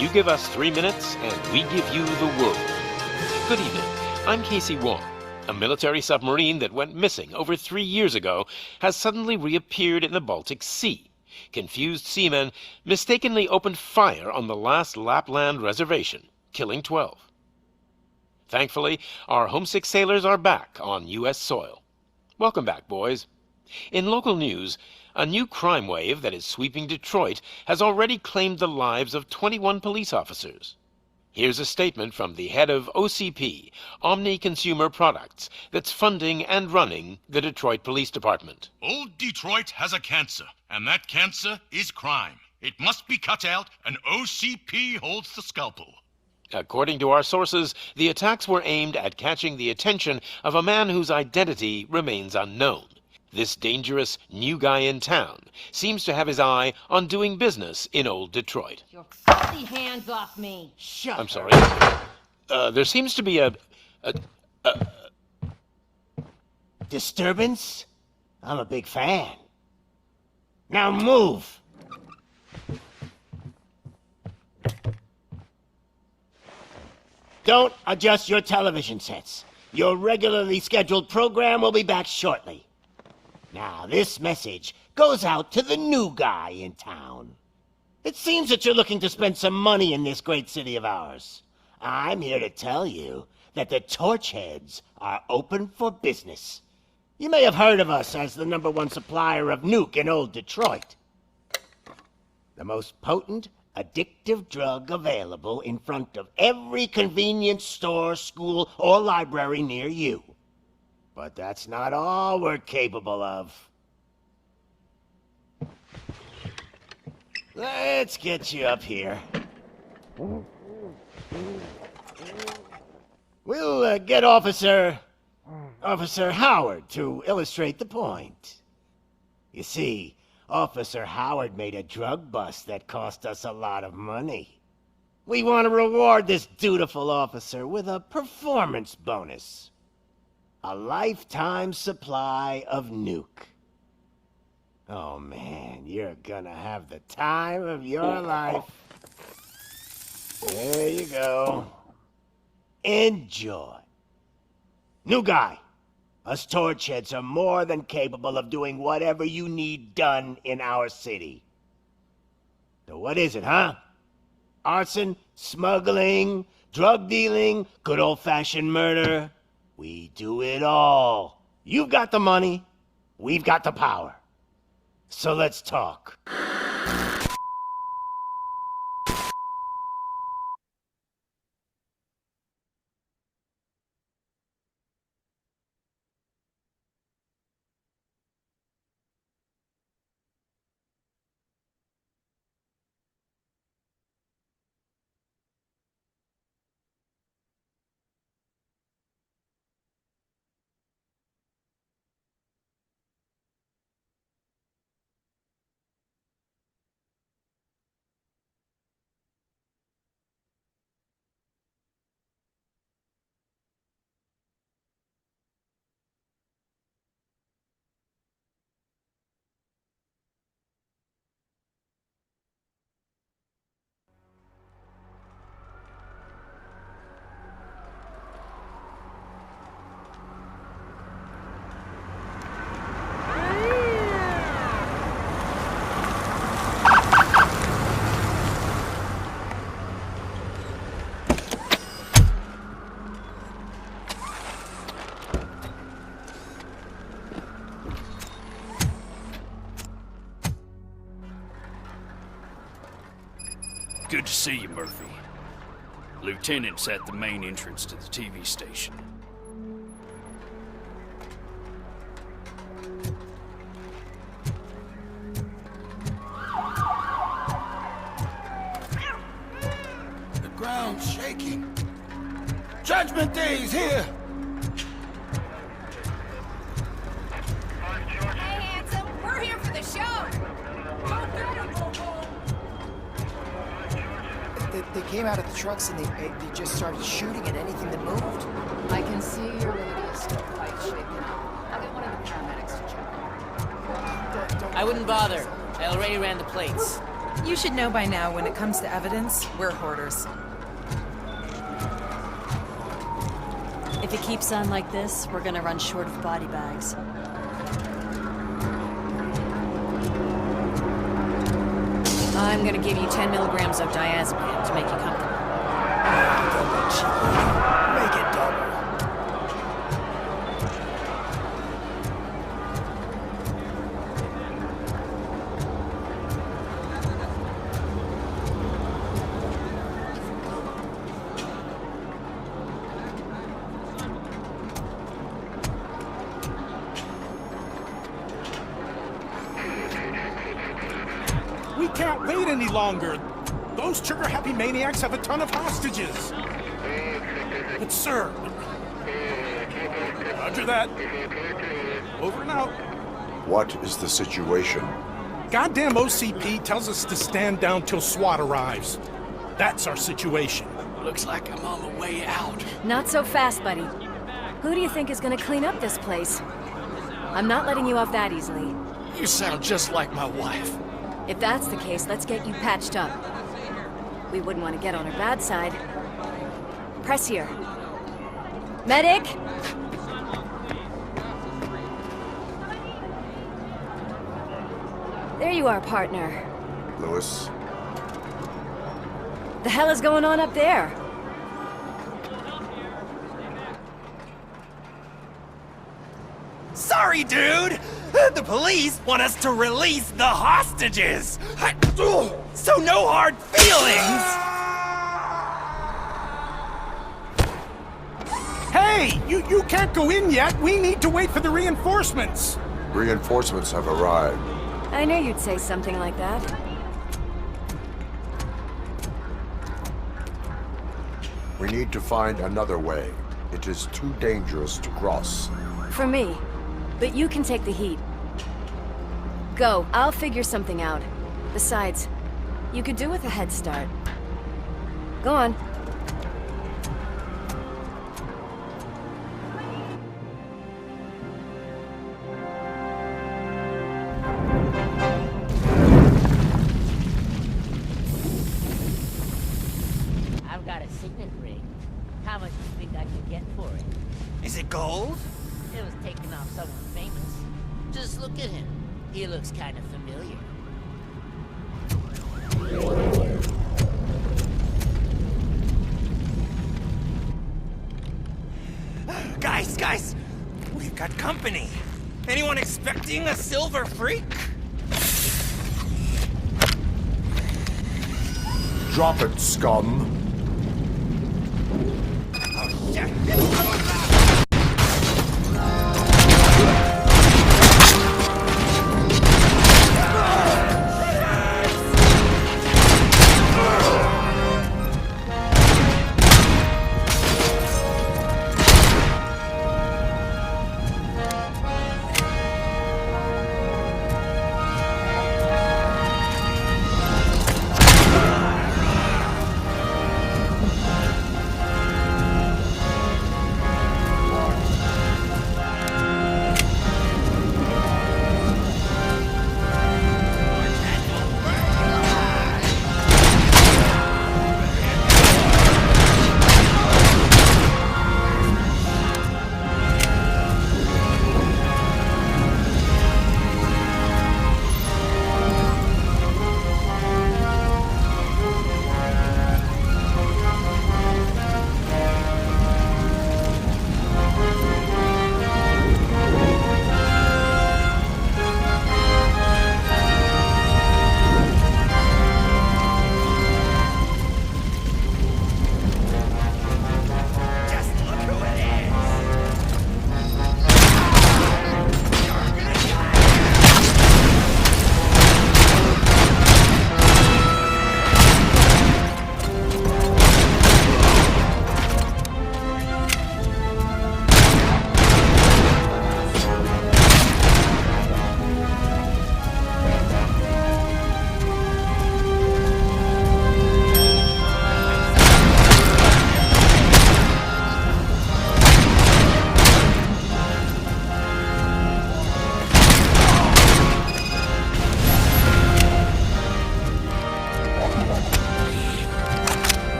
You give us 3 minutes, and we give you the world. Good evening. I'm Casey Wong. A military submarine that went missing over 3 years ago has suddenly reappeared in the Baltic Sea. Confused seamen mistakenly opened fire on the last Lapland reservation, killing 12. Thankfully, our homesick sailors are back on U.S. soil. Welcome back, boys. In local news, a new crime wave that is sweeping Detroit has already claimed the lives of 21 police officers. Here's a statement from the head of OCP, Omni Consumer Products, that's funding and running the Detroit Police Department. Old Detroit has a cancer, and that cancer is crime. It must be cut out, and OCP holds the scalpel. According to our sources, the attacks were aimed at catching the attention of a man whose identity remains unknown. This dangerous new guy in town seems to have his eye on doing business in old Detroit. Your filthy hands off me! Shut I'm sorry. There seems to be a disturbance? I'm a big fan. Now move! Don't adjust your television sets. Your regularly scheduled program will be back shortly. Now, this message goes out to the new guy in town. It seems that you're looking to spend some money in this great city of ours. I'm here to tell you that the Torchheads are open for business. You may have heard of us as the #1 supplier of nuke in old Detroit. The most potent, addictive drug available in front of every convenience store, school, or library near you. But that's not all we're capable of. Let's get you up here. We'll get Officer Howard to illustrate the point. You see, Officer Howard made a drug bust that cost us a lot of money. We want to reward this dutiful officer with a performance bonus. A lifetime supply of nuke. Oh man, you're gonna have the time of your life. There you go. Enjoy. New guy, us Torchheads are more than capable of doing whatever you need done in our city. So what is it, huh? Arson, smuggling, drug dealing, good old-fashioned murder? We do it all. You've got the money, we've got the power. So let's talk. Good to see you, Murphy. Lieutenant's at the main entrance to the TV station. The ground's shaking. Judgment Day's here! Hey, handsome, we're here for the show! They came out of the trucks and they just started shooting at anything that moved. I can see your radio still quite shaken up. I'll get one of the paramedics to check on. I wouldn't bother. I already ran the plates. You should know by now when it comes to evidence, we're hoarders. If it keeps on like this, we're gonna run short of body bags. I'm gonna give you 10 milligrams of diazepam to make you comfortable. Make it double. We can't wait any longer. Those trigger-happy maniacs have a ton of hostages. But sir... Roger that. Over and out. What is the situation? Goddamn OCP tells us to stand down till SWAT arrives. That's our situation. Looks like I'm on the way out. Not so fast, buddy. Who do you think is gonna clean up this place? I'm not letting you off that easily. You sound just like my wife. If that's the case, let's get you patched up. We wouldn't want to get on her bad side. Press here. Medic! There you are, partner. Lewis? The hell is going on up there? Sorry, dude! The police want us to release the hostages! So no hard feelings! Hey! You can't go in yet! We need to wait for the reinforcements! Reinforcements have arrived. I knew you'd say something like that. We need to find another way. It is too dangerous to cross. For me. But you can take the heat. Go, I'll figure something out. Besides, you could do with a head start. Go on. I've got a signet ring. How much do you think I could get for it? Is it gold? It was taken off someone famous. Just look at him. He looks kind of familiar. Guys! We've got company. Anyone expecting a silver freak? Drop it, scum. Oh, shit.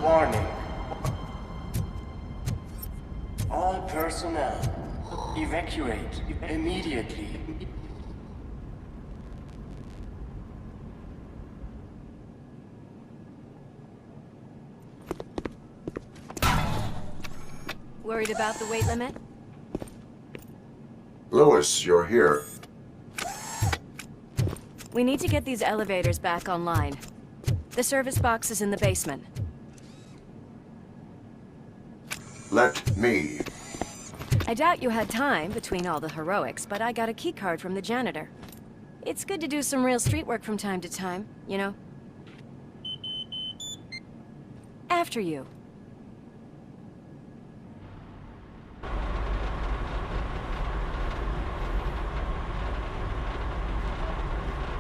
Warning. All personnel, evacuate immediately. Worried about the weight limit? Lewis, you're here. We need to get these elevators back online. The service box is in the basement. Let me. I doubt you had time between all the heroics, but I got a keycard from the janitor. It's good to do some real street work from time to time, you know? After you.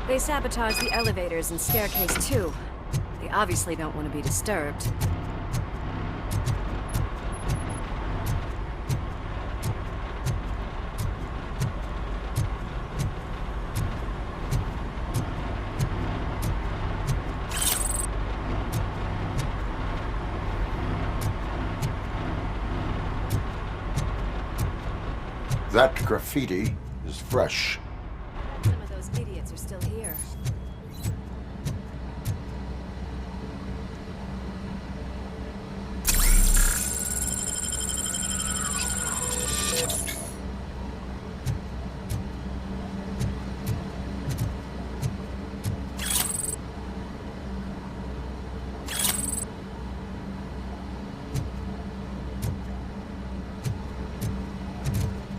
They sabotaged the elevators and staircase too. They obviously don't want to be disturbed. That graffiti is fresh. Some of those idiots are still here.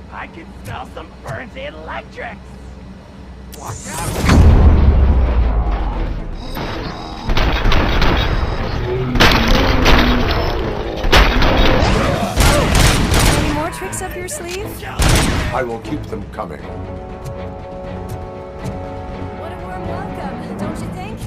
I can smell some burnt electrics! Watch out! Any more tricks up your sleeve? I will keep them coming. What a warm welcome, don't you think?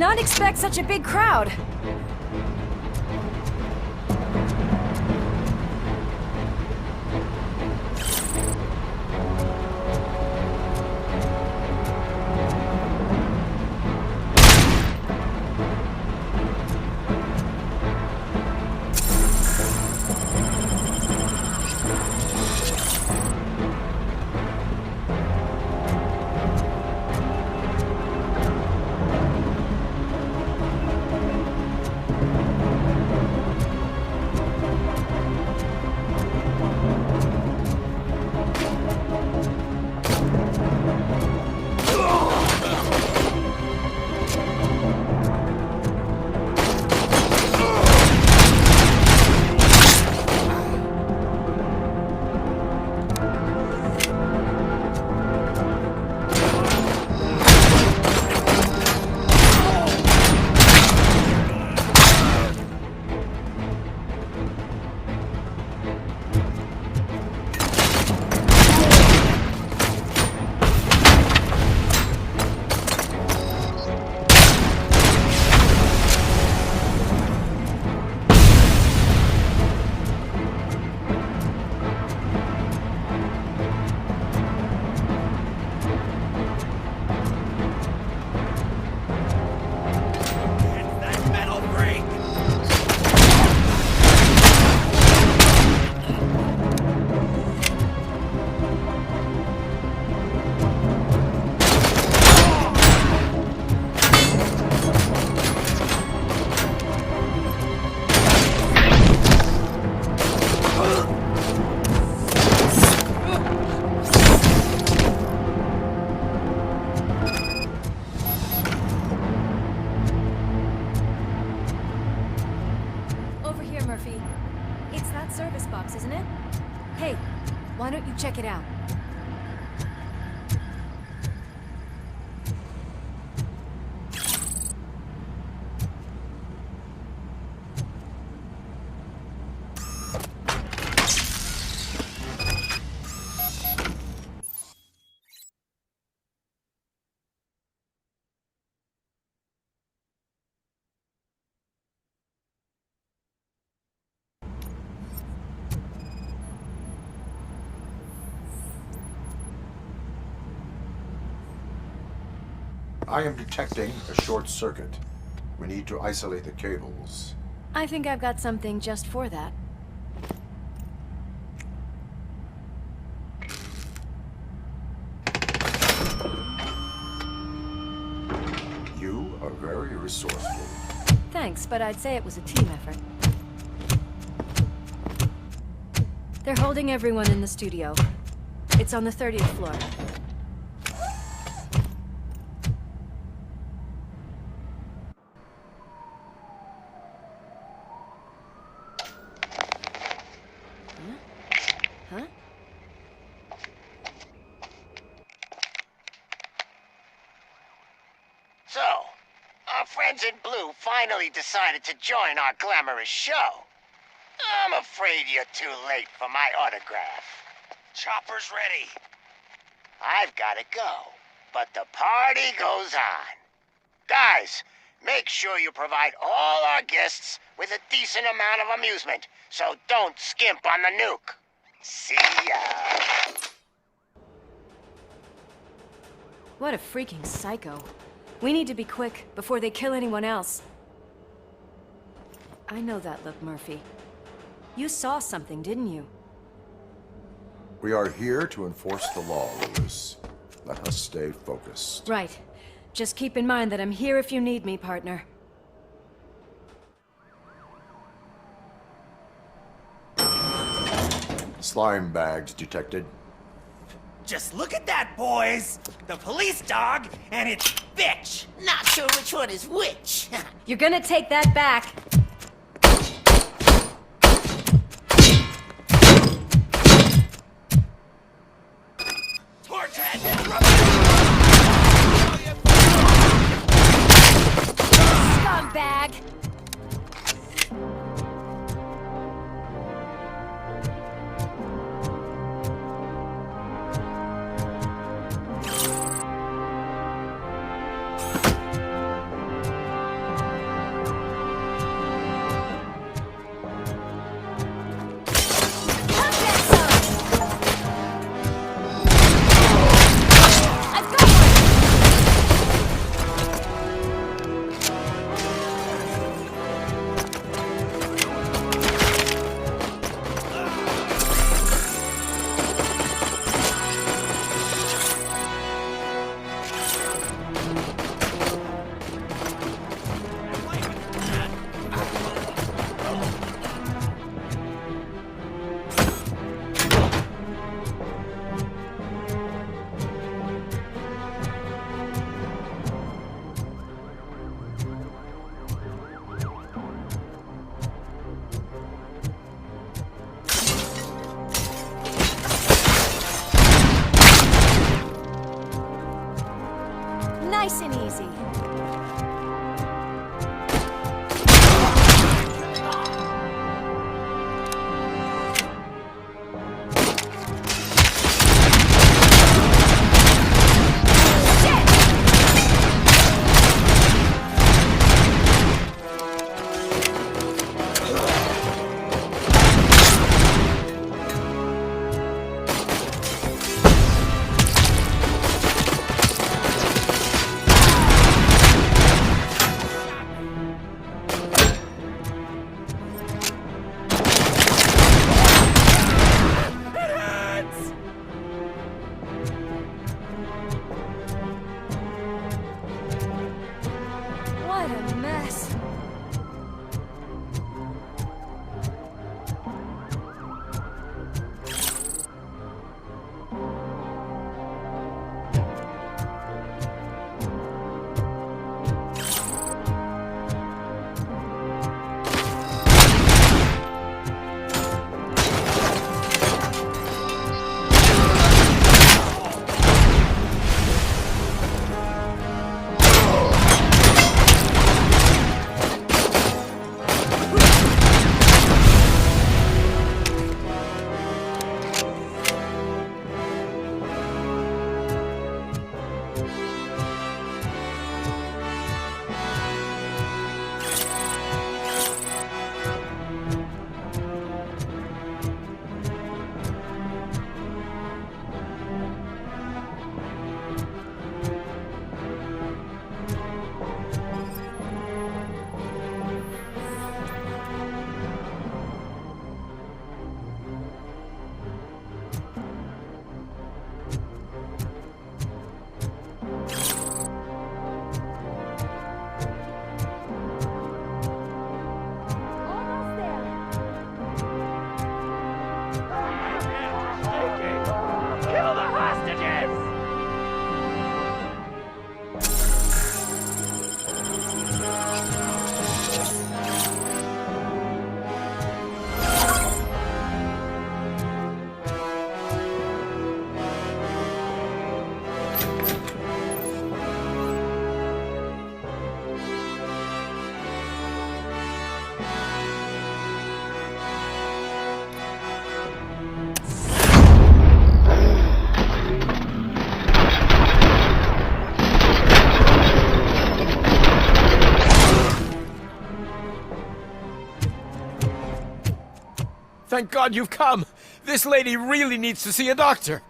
not expect such a big crowd. Service box, isn't it? Hey, why don't you check it out? I am detecting a short circuit. We need to isolate the cables. I think I've got something just for that. You are very resourceful. Thanks, but I'd say it was a team effort. They're holding everyone in the studio. It's on the 30th floor. So, our friends in blue finally decided to join our glamorous show. I'm afraid you're too late for my autograph. Chopper's ready. I've got to go, but the party goes on. Guys, make sure you provide all our guests with a decent amount of amusement, so don't skimp on the nuke. See ya. What a freaking psycho. We need to be quick, before they kill anyone else. I know that look, Murphy. You saw something, didn't you? We are here to enforce the law, Lewis. Let us stay focused. Right. Just keep in mind that I'm here if you need me, partner. Slime bags detected. Just look at that, boys! The police dog and its bitch! Not sure which one is which. You're gonna take that back. Scumbag! Nice and easy. What a mess. Kill the hostages! Thank God you've come. This lady really needs to see a doctor.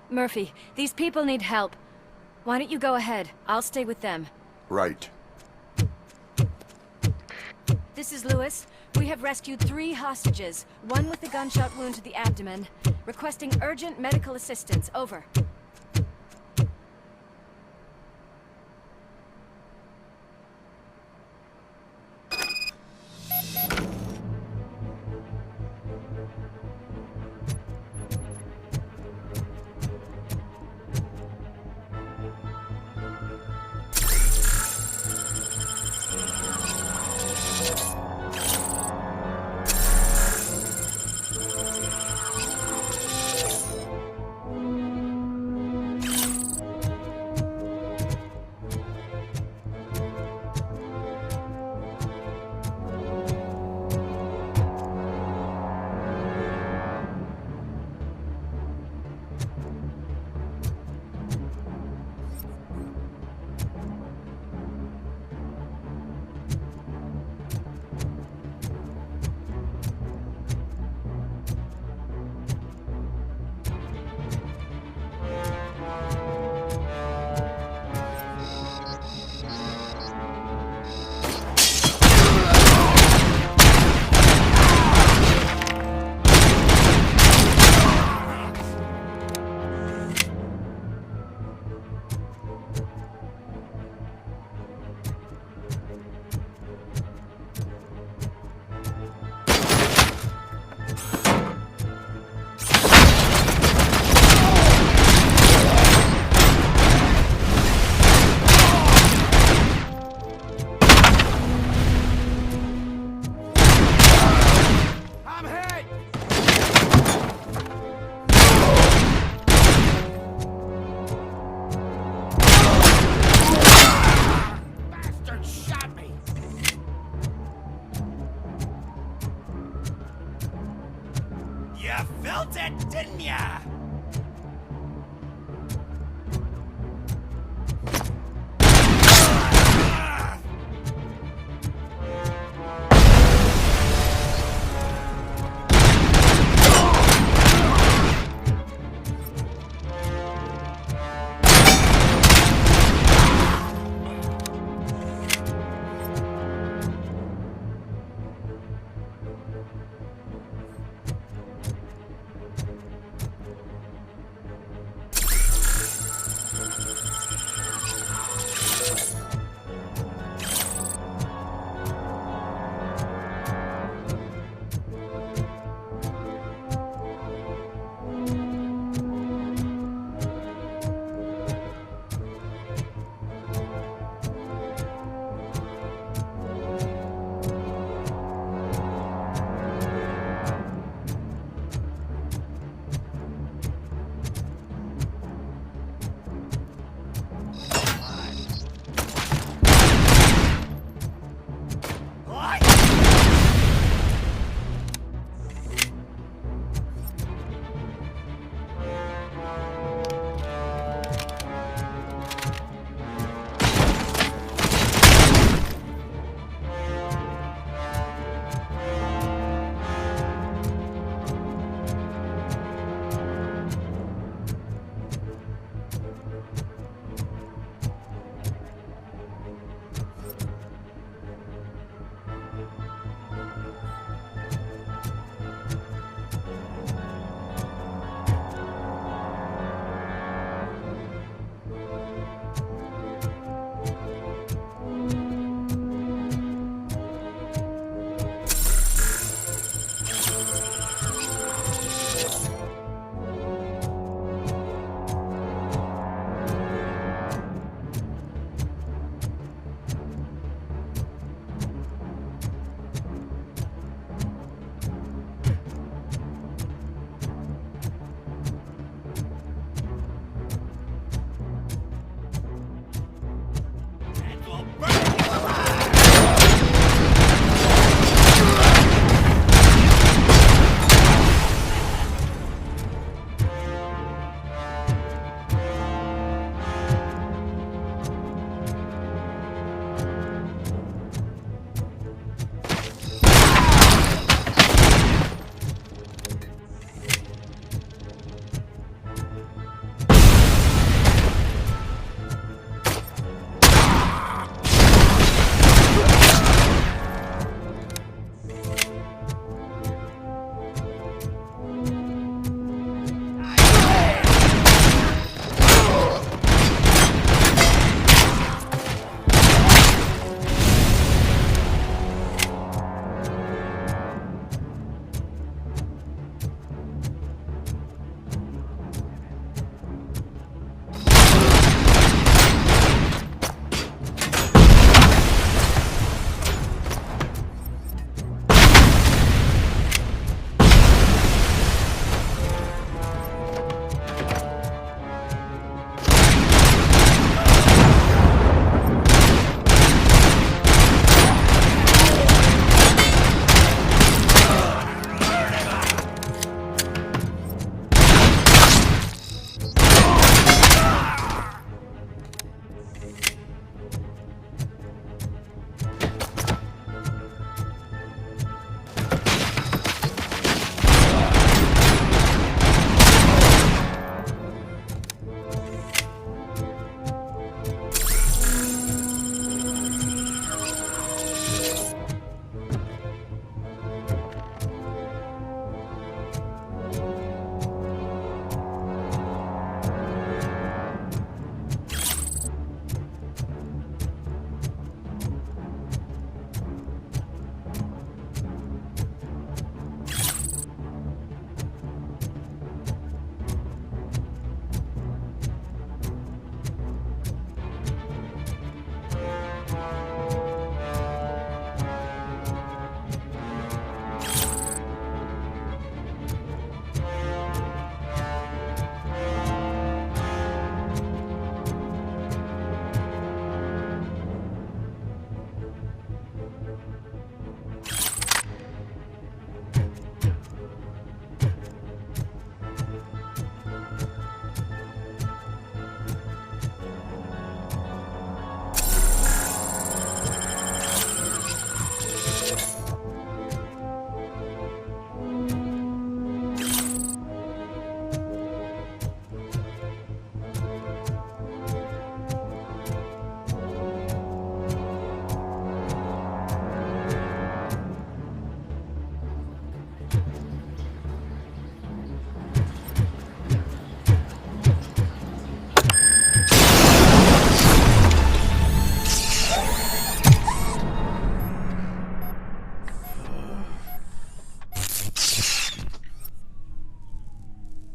Murphy, these people need help. Why don't you go ahead? I'll stay with them. Right. This is Lewis. We have rescued 3 hostages, one with a gunshot wound to the abdomen. Requesting urgent medical assistance. Over. You felt it, didn't ya?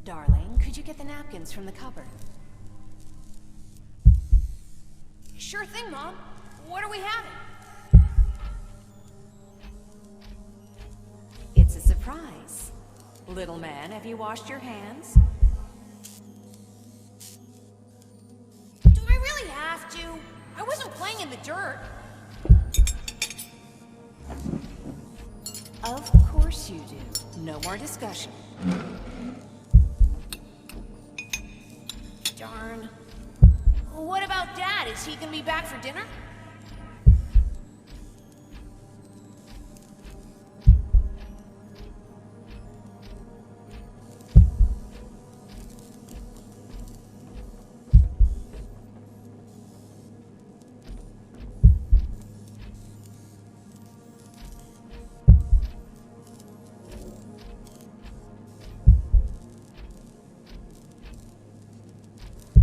Darling, could you get the napkins from the cupboard? Sure thing, Mom. What are we having? It's a surprise. Little man, have you washed your hands? Do I really have to? I wasn't playing in the dirt. Of course you do. No more discussion. Darn. What about Dad? Is he gonna be back for dinner?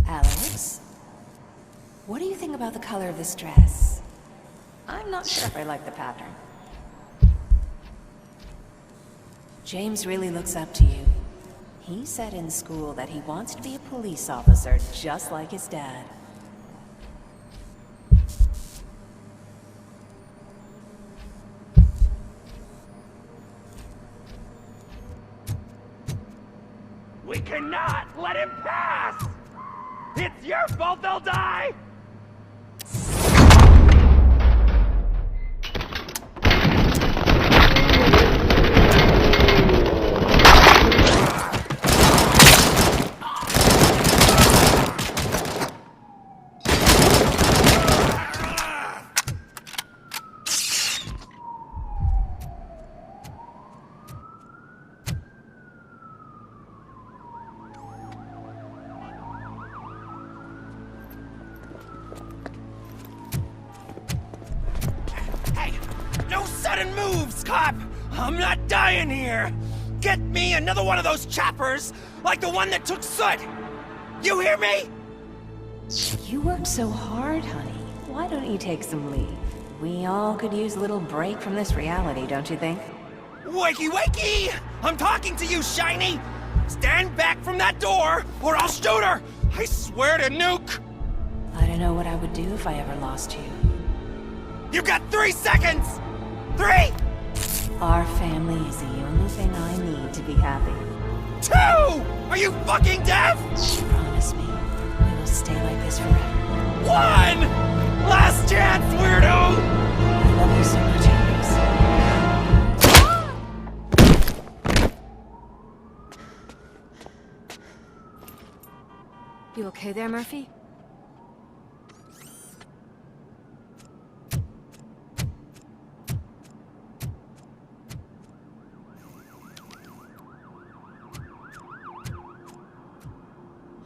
Alex? What do you think about the color of this dress? I'm not sure if I like the pattern. James really looks up to you. He said in school that he wants to be a police officer just like his dad. We cannot let him pass! It's your fault they'll die! No sudden moves, cop! I'm not dying here! Get me another one of those choppers, like the one that took Soot! You hear me? You worked so hard, honey. Why don't you take some leave? We all could use a little break from this reality, don't you think? Wakey wakey! I'm talking to you, Shiny! Stand back from that door, or I'll shoot her! I swear to nuke! I don't know what I would do if I ever lost you. You got 3 seconds! 3! Our family is the only thing I need to be happy. 2! Are you fucking deaf? Promise me, we will stay like this forever. 1! Last chance, weirdo! I love you so much, Alex. You okay there, Murphy?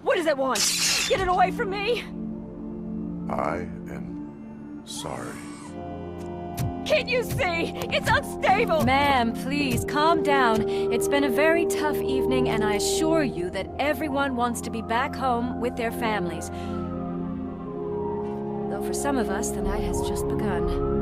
What does it want? Get it away from me! I am sorry. Can't you see? It's unstable! Ma'am, please, calm down. It's been a very tough evening, and I assure you that everyone wants to be back home with their families. Though for some of us, the night has just begun.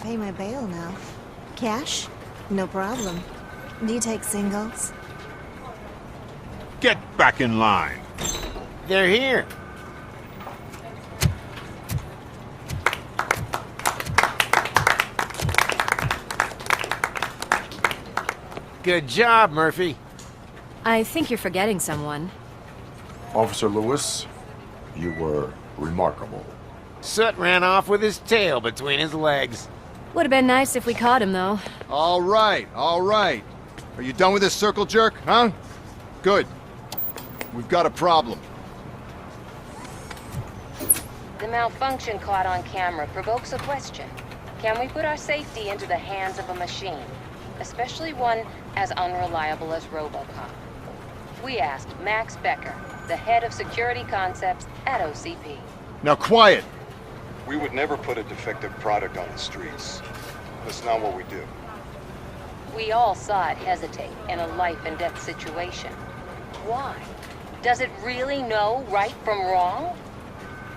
pay my bail now. Cash? No problem. Do you take singles? Get back in line. They're here. Good job, Murphy. I think you're forgetting someone. Officer Lewis, you were remarkable. Soot ran off with his tail between his legs. Would have been nice if we caught him, though. All right, all right. Are you done with this circle jerk, huh? Good. We've got a problem. The malfunction caught on camera provokes a question. Can we put our safety into the hands of a machine? Especially one as unreliable as RoboCop. We asked Max Becker, the head of security concepts at OCP. Now quiet! We would never put a defective product on the streets. That's not what we do. We all saw it hesitate in a life and death situation. Why? Does it really know right from wrong?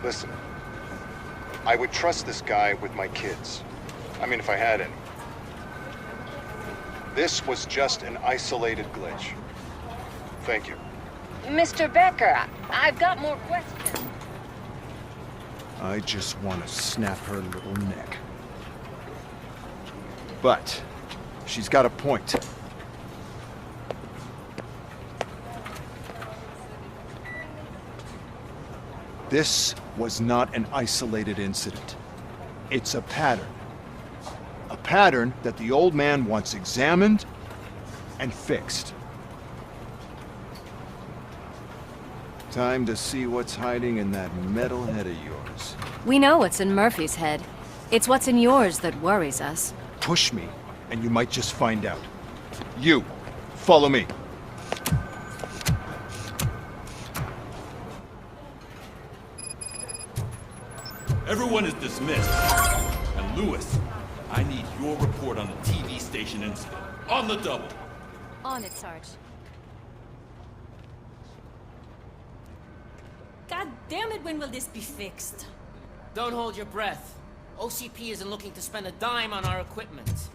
Listen, I would trust this guy with my kids. I mean, if I had any. This was just an isolated glitch. Thank you. Mr. Becker, I've got more questions. I just want to snap her little neck. But she's got a point. This was not an isolated incident. It's a pattern. A pattern that the old man wants examined and fixed. Time to see what's hiding in that metal head of yours. We know what's in Murphy's head. It's what's in yours that worries us. Push me, and you might just find out. You, follow me. Everyone is dismissed. And Lewis, I need your report on the TV station incident. On the double. On it, Sarge. God damn it, when will this be fixed? Don't hold your breath. OCP isn't looking to spend a dime on our equipment.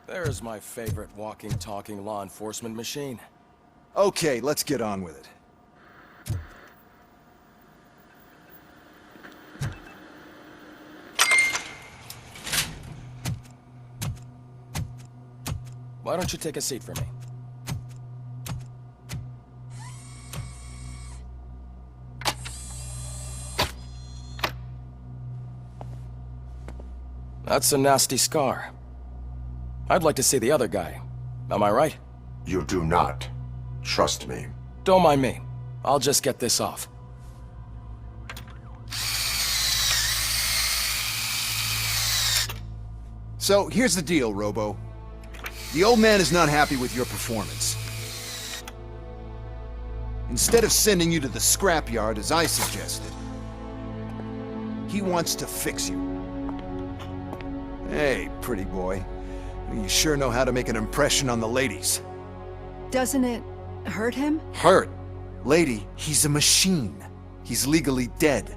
There's my favorite walking, talking law enforcement machine. Okay, let's get on with it. Why don't you take a seat for me? That's a nasty scar. I'd like to see the other guy. Am I right? You do not. Trust me. Don't mind me. I'll just get this off. So, here's the deal, Robo. The old man is not happy with your performance. Instead of sending you to the scrapyard as I suggested, he wants to fix you. Hey, pretty boy. You sure know how to make an impression on the ladies. Doesn't it hurt him? Hurt? Lady, he's a machine. He's legally dead.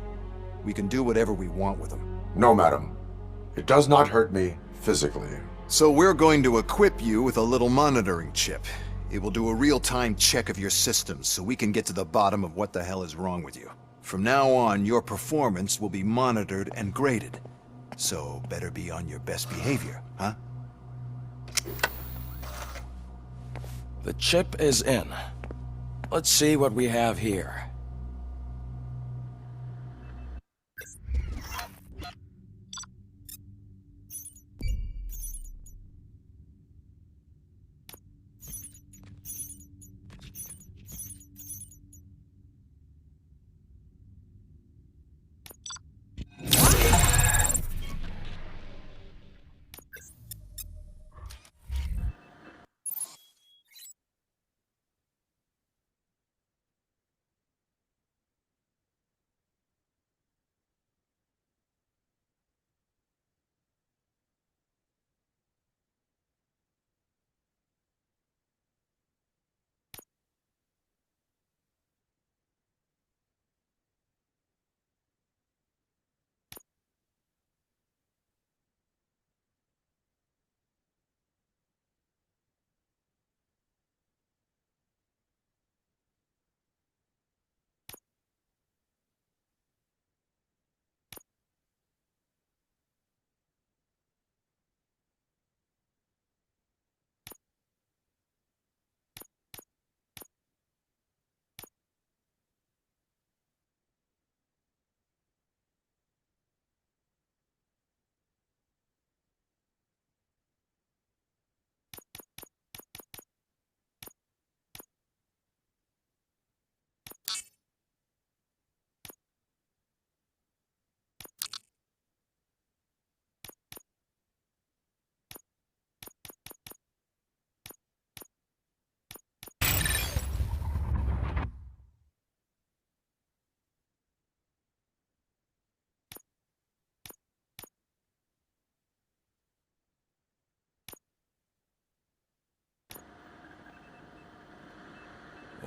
We can do whatever we want with him. No, madam. It does not hurt me physically. So we're going to equip you with a little monitoring chip. It will do a real-time check of your systems so we can get to the bottom of what the hell is wrong with you. From now on, your performance will be monitored and graded. So better be on your best behavior, huh? The chip is in. Let's see what we have here.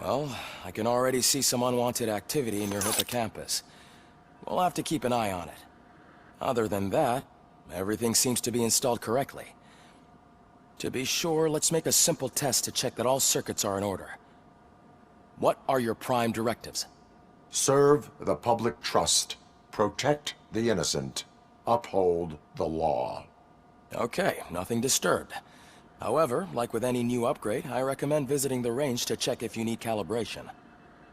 Well, I can already see some unwanted activity in your hippocampus. We'll have to keep an eye on it. Other than that, everything seems to be installed correctly. To be sure, let's make a simple test to check that all circuits are in order. What are your prime directives? Serve the public trust. Protect the innocent. Uphold the law. Okay, nothing disturbed. However, like with any new upgrade, I recommend visiting the range to check if you need calibration.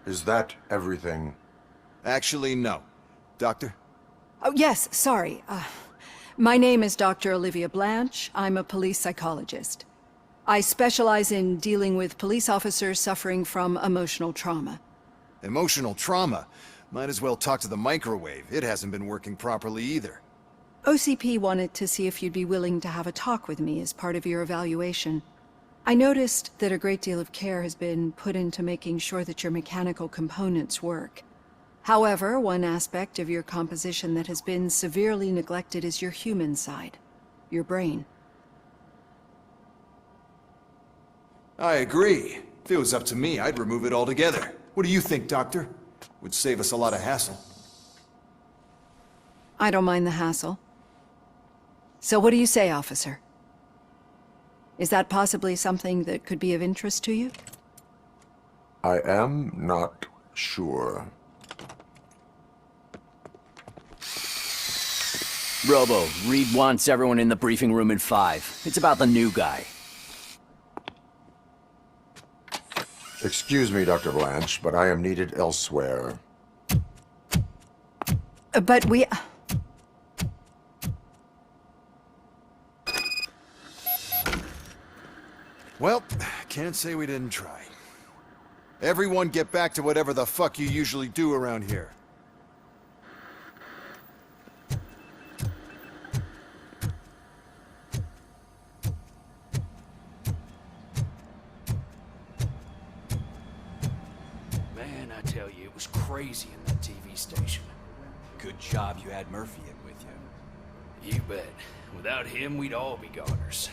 Is that everything? Actually, no. Doctor? Oh, yes, sorry. My name is Dr. Olivia Blanche. I'm a police psychologist. I specialize in dealing with police officers suffering from emotional trauma. Emotional trauma? Might as well talk to the microwave. It hasn't been working properly either. OCP wanted to see if you'd be willing to have a talk with me as part of your evaluation. I noticed that a great deal of care has been put into making sure that your mechanical components work. However, one aspect of your composition that has been severely neglected is your human side, your brain. I agree. If it was up to me, I'd remove it altogether. What do you think, Doctor? Would save us a lot of hassle. I don't mind the hassle. So what do you say, officer? Is that possibly something that could be of interest to you? I am not sure. Robo, Reed wants everyone in the briefing room at 5. It's about the new guy. Excuse me, Dr. Blanche, but I am needed elsewhere. But we... Well, can't say we didn't try. Everyone get back to whatever the fuck you usually do around here. Man, I tell you, it was crazy in that TV station. Good job you had Murphy in with you. You bet. Without him, we'd all be goners.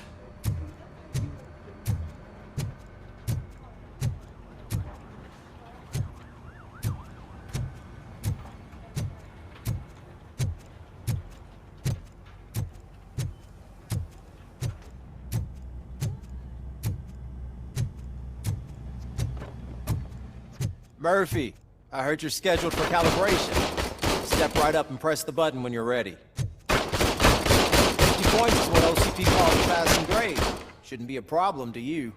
Murphy, I heard you're scheduled for calibration. Step right up and press the button when you're ready. 50 points is what OCP calls a passing grade. Shouldn't be a problem to you.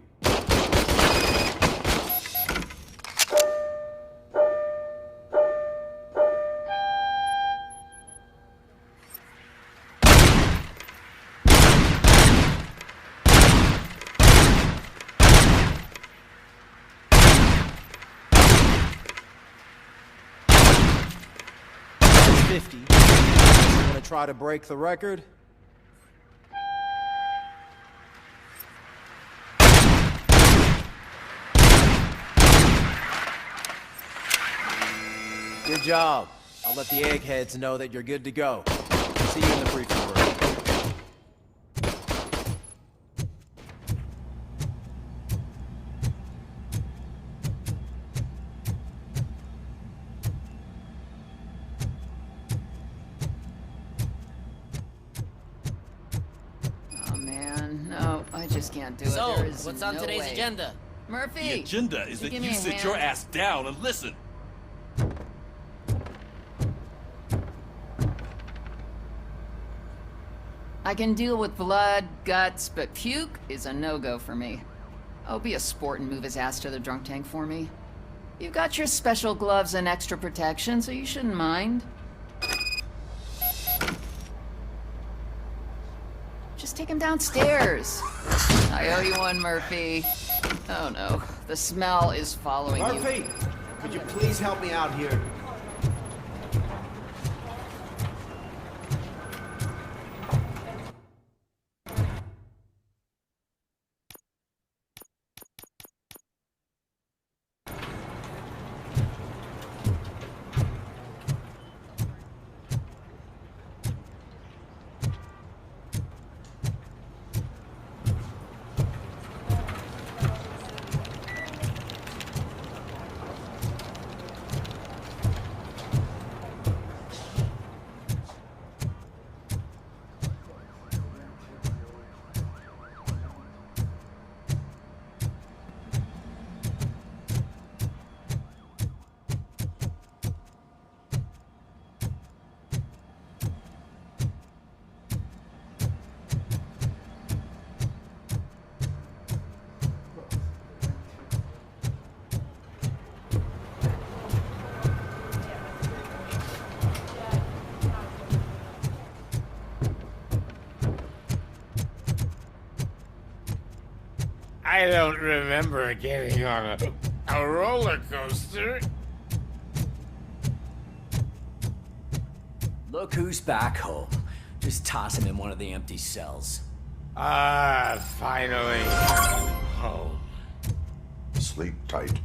Try to break the record? Good job. I'll let the eggheads know that you're good to go. See you in the briefing room. Can't do it. So, what's on today's agenda? Murphy! The agenda is that you sit your ass down and listen. I can deal with blood, guts, but puke is a no-go for me. Oh, be a sport and move his ass to the drunk tank for me. You got your special gloves and extra protection, so you shouldn't mind. Just take him downstairs. I owe you one, Murphy. Oh no, the smell is following you. Murphy, could you please help me out here? I don't remember getting on a roller coaster. Look who's back home. Just toss him in one of the empty cells. Finally. Home. Sleep tight.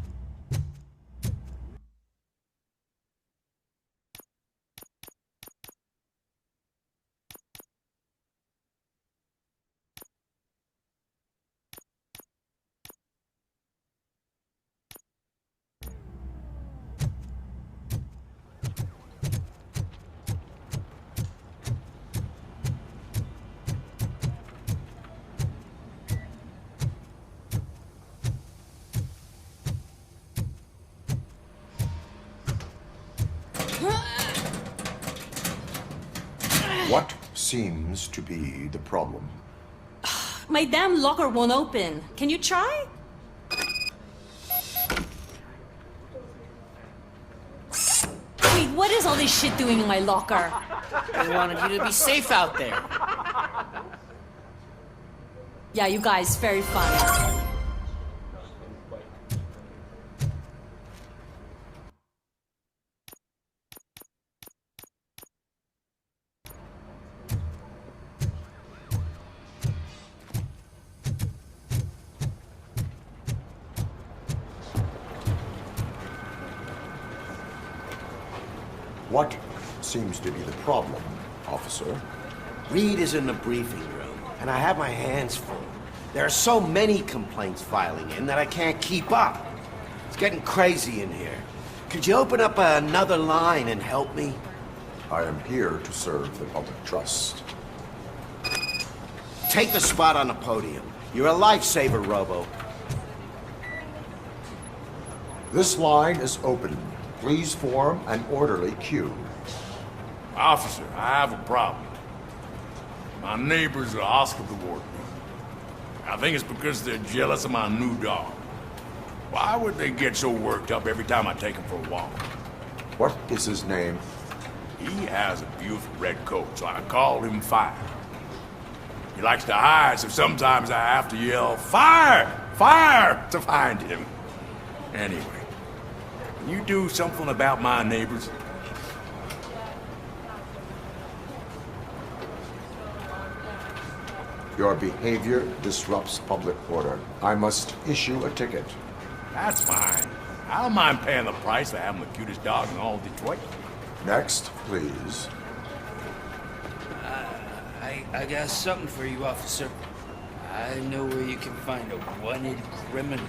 What seems to be the problem? My damn locker won't open. Can you try? Wait, what is all this shit doing in my locker? I wanted you to be safe out there. Yeah, you guys, very fun. What seems to be the problem, officer? Reed is in the briefing room, and I have my hands full. There are so many complaints filing in that I can't keep up. It's getting crazy in here. Could you open up another line and help me? I am here to serve the public trust. Take the spot on the podium. You're a lifesaver, Robo. This line is open. Please form an orderly queue. Officer, I have a problem. My neighbors are Oscar the Warden. I think it's because they're jealous of my new dog. Why would they get so worked up every time I take him for a walk? What is his name? He has a beautiful red coat, so I called him Fire. He likes to hide, so sometimes I have to yell, "Fire! Fire!" to find him. Anyway, can you do something about my neighbors? Your behavior disrupts public order. I must issue a ticket. That's fine. I don't mind paying the price for having the cutest dog in all Detroit. Next, please. I got something for you, officer. I know where you can find a wanted criminal.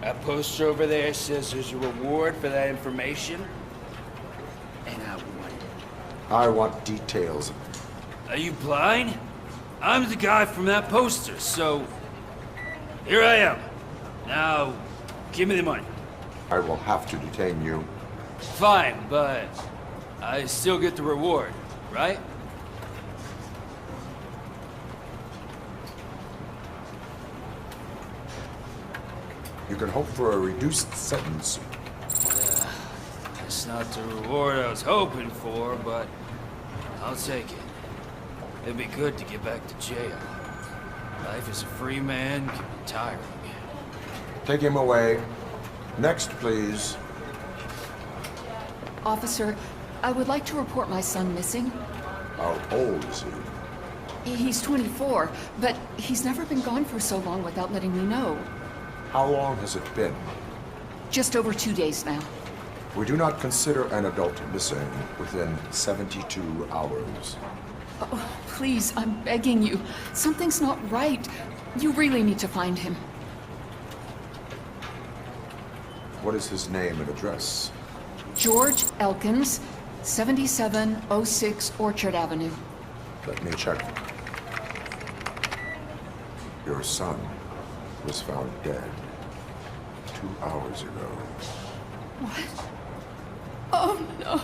That poster over there says there's a reward for that information, and I want it. I want details. Are you blind? I'm the guy from that poster, so here I am. Now, give me the money. I will have to detain you. Fine, but I still get the reward, right? You can hope for a reduced sentence. That's not the reward I was hoping for, but I'll take it. It'd be good to get back to jail. Life as a free man can be tiring. Take him away. Next, please. Officer, I would like to report my son missing. How old is he? He's 24, but he's never been gone for so long without letting me know. How long has it been? Just over 2 days now. We do not consider an adult missing within 72 hours. Oh, please, I'm begging you. Something's not right. You really need to find him. What is his name and address? George Elkins, 7706 Orchard Avenue. Let me check. Your son was found dead 2 hours ago. What? Oh, no.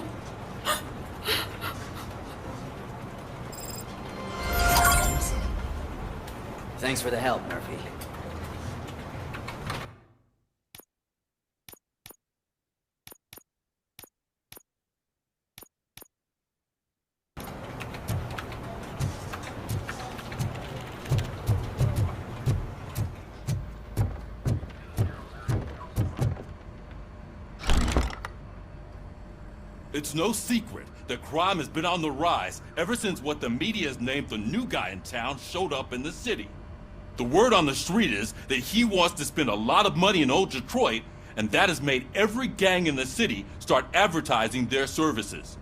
Thanks for the help, Murphy. It's no secret that crime has been on the rise ever since what the media has named the new guy in town showed up in the city. The word on the street is that he wants to spend a lot of money in old Detroit, and that has made every gang in the city start advertising their services.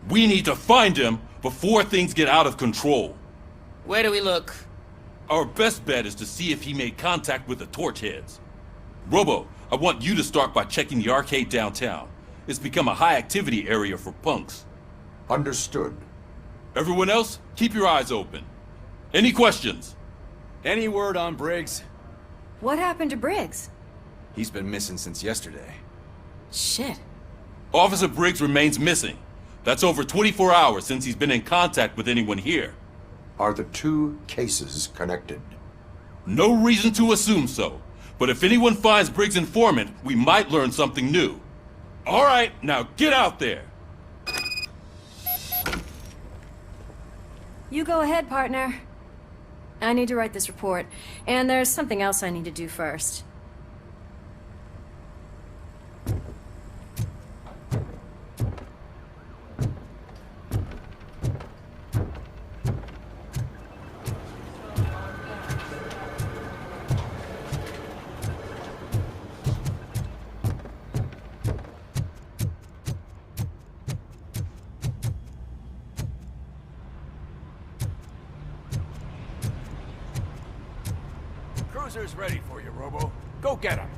We need to find him before things get out of control. Where do we look? Our best bet is to see if he made contact with the Torchheads. Robo, I want you to start by checking the arcade downtown. It's become a high-activity area for punks. Understood. Everyone else, keep your eyes open. Any questions? Any word on Briggs? What happened to Briggs? He's been missing since yesterday. Shit. Officer Briggs remains missing. That's over 24 hours since he's been in contact with anyone here. Are the two cases connected? No reason to assume so. But if anyone finds Briggs' informant, we might learn something new. All right, now get out there. You go ahead, partner. I need to write this report, and there's something else I need to do first. Cruiser's ready for you, Robo. Go get him.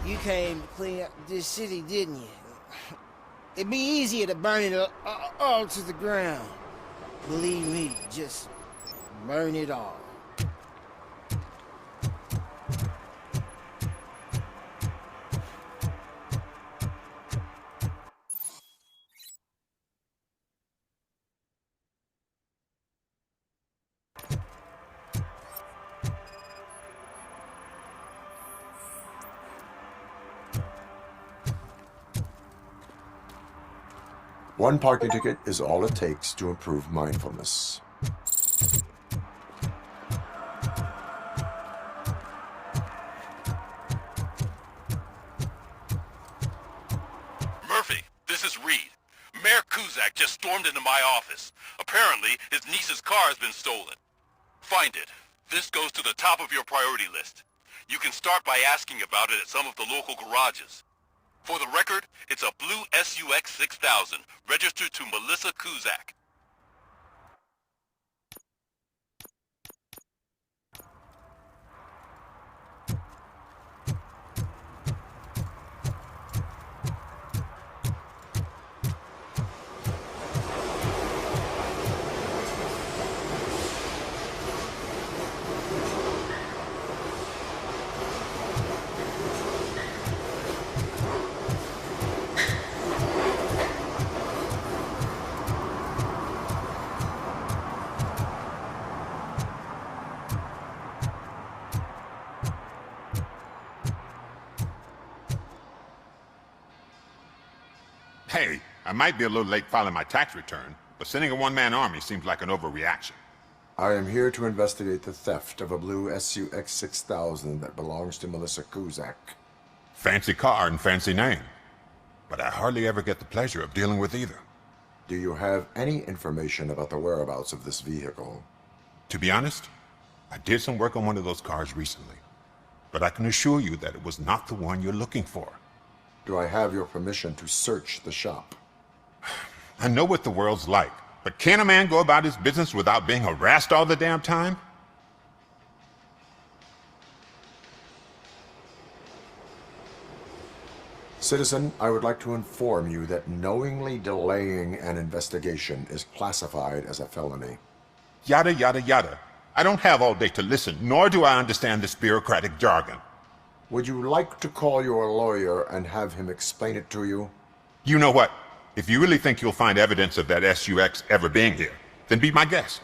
You came to clean up this city, didn't you? It'd be easier to burn it all to the ground. Believe me, just burn it all. One parking ticket is all it takes to improve mindfulness. Murphy, this is Reed. Mayor Kuzak just stormed into my office. Apparently, his niece's car has been stolen. Find it. This goes to the top of your priority list. You can start by asking about it at some of the local garages. For the record, it's a blue SUX 6000, registered to Melissa Kuzak. I might be a little late filing my tax return, but sending a one-man army seems like an overreaction. I am here to investigate the theft of a blue SUX 6000 that belongs to Melissa Kuzak. Fancy car and fancy name. But I hardly ever get the pleasure of dealing with either. Do you have any information about the whereabouts of this vehicle? To be honest, I did some work on one of those cars recently. But I can assure you that it was not the one you're looking for. Do I have your permission to search the shop? I know what the world's like, but can a man go about his business without being harassed all the damn time? Citizen, I would like to inform you that knowingly delaying an investigation is classified as a felony. Yada, yada, yada. I don't have all day to listen, nor do I understand this bureaucratic jargon. Would you like to call your lawyer and have him explain it to you? You know what? If you really think you'll find evidence of that SUX ever being here, then be my guest.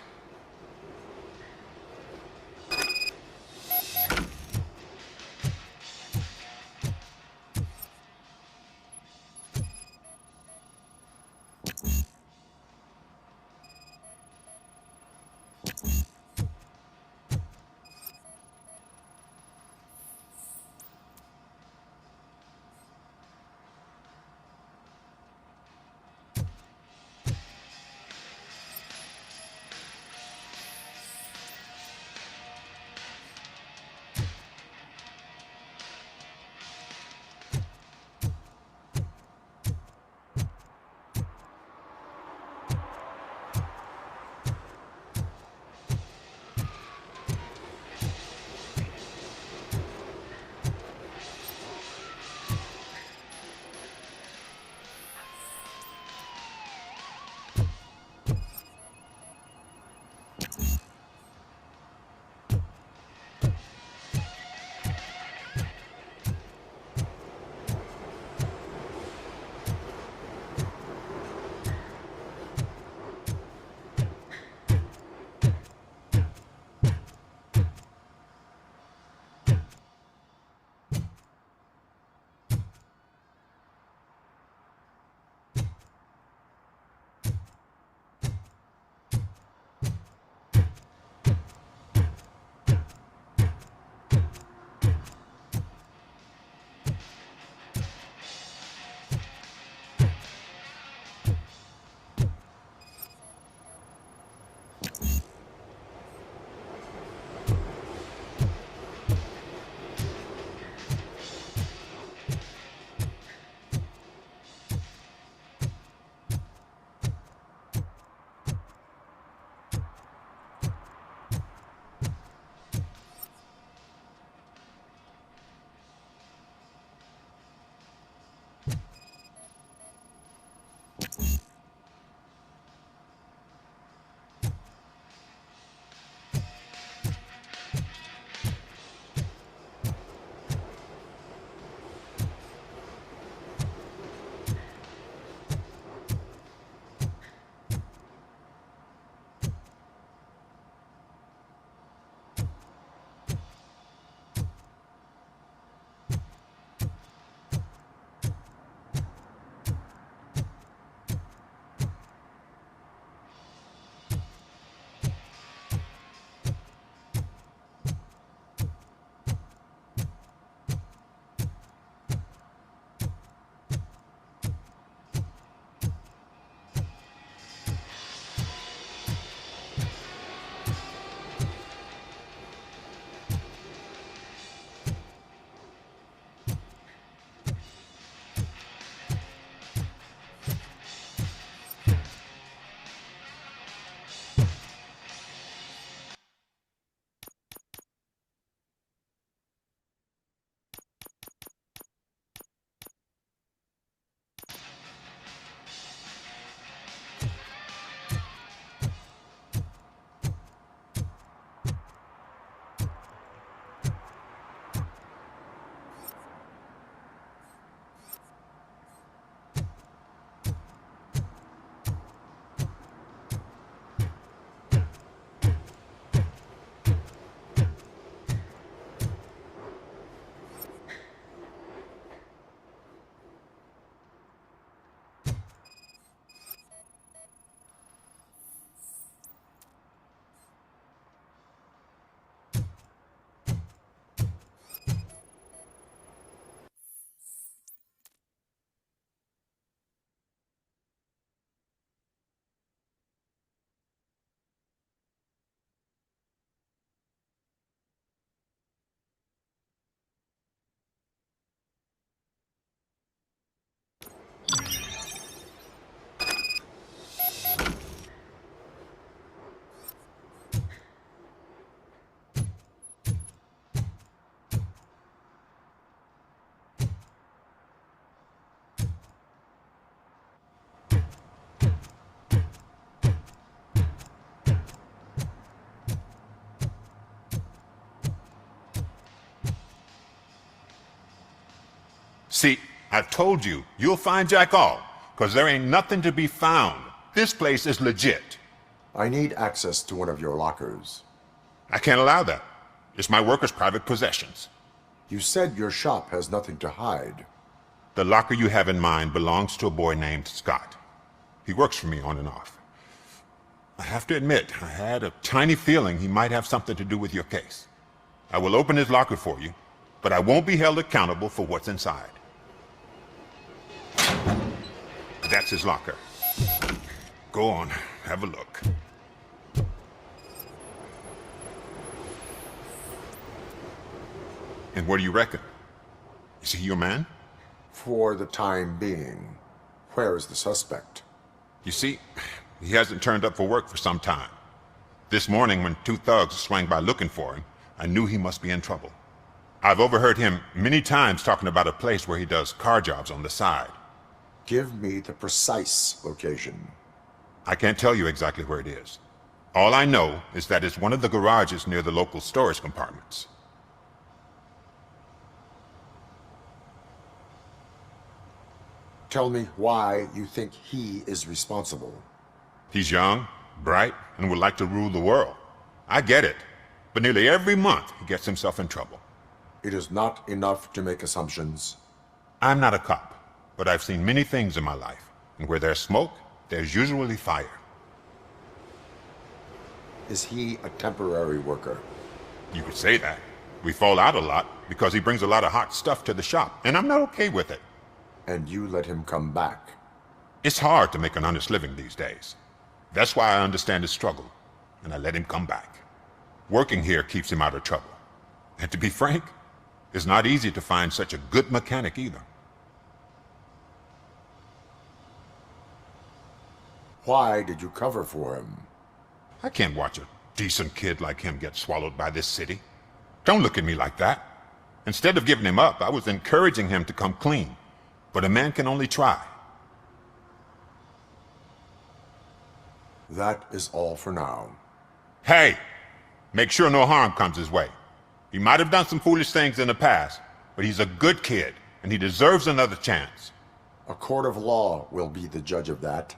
See, I told you, you'll find Jack all, because there ain't nothing to be found. This place is legit. I need access to one of your lockers. I can't allow that. It's my workers' private possessions. You said your shop has nothing to hide. The locker you have in mind belongs to a boy named Scott. He works for me on and off. I have to admit, I had a tiny feeling he might have something to do with your case. I will open his locker for you, but I won't be held accountable for what's inside. That's his locker. Go on, have a look. And what do you reckon? Is he your man? For the time being. Where is the suspect? You see, he hasn't turned up for work for some time. This morning, when two thugs swang by looking for him, I knew he must be in trouble. I've overheard him many times talking about a place where he does car jobs on the side. Give me the precise location. I can't tell you exactly where it is. All I know is that it's one of the garages near the local storage compartments. Tell me why you think he is responsible. He's young, bright, and would like to rule the world. I get it, but nearly every month he gets himself in trouble. It is not enough to make assumptions. I'm not a cop, but I've seen many things in my life, and where there's smoke, there's usually fire. Is he a temporary worker? You could say that. We fall out a lot because he brings a lot of hot stuff to the shop, and I'm not okay with it. And you let him come back? It's hard to make an honest living these days. That's why I understand his struggle, and I let him come back. Working here keeps him out of trouble. And to be frank, it's not easy to find such a good mechanic either. Why did you cover for him? I can't watch a decent kid like him get swallowed by this city. Don't look at me like that. Instead of giving him up, I was encouraging him to come clean. But a man can only try. That is all for now. Hey! Make sure no harm comes his way. He might have done some foolish things in the past, but he's a good kid, and he deserves another chance. A court of law will be the judge of that.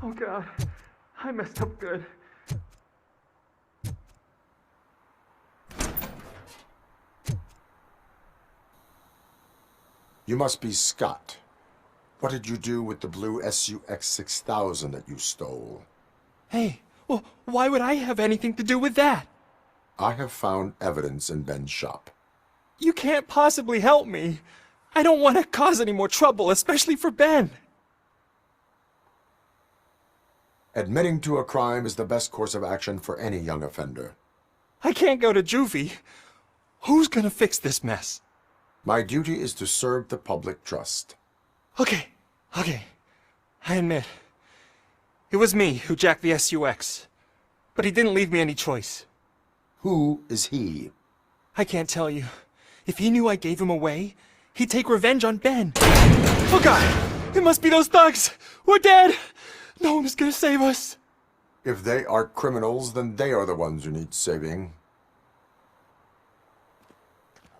Oh God, I messed up good. You must be Scott. What did you do with the blue SUX 6000 that you stole? Hey, well, why would I have anything to do with that? I have found evidence in Ben's shop. You can't possibly help me. I don't want to cause any more trouble, especially for Ben. Admitting to a crime is the best course of action for any young offender. I can't go to juvie. Who's gonna fix this mess? My duty is to serve the public trust. Okay. I admit. It was me who jacked the SUX. But he didn't leave me any choice. Who is he? I can't tell you. If he knew I gave him away, he'd take revenge on Ben. Oh God! It must be those thugs! We're dead! No one is gonna save us! If they are criminals, then they are the ones who need saving.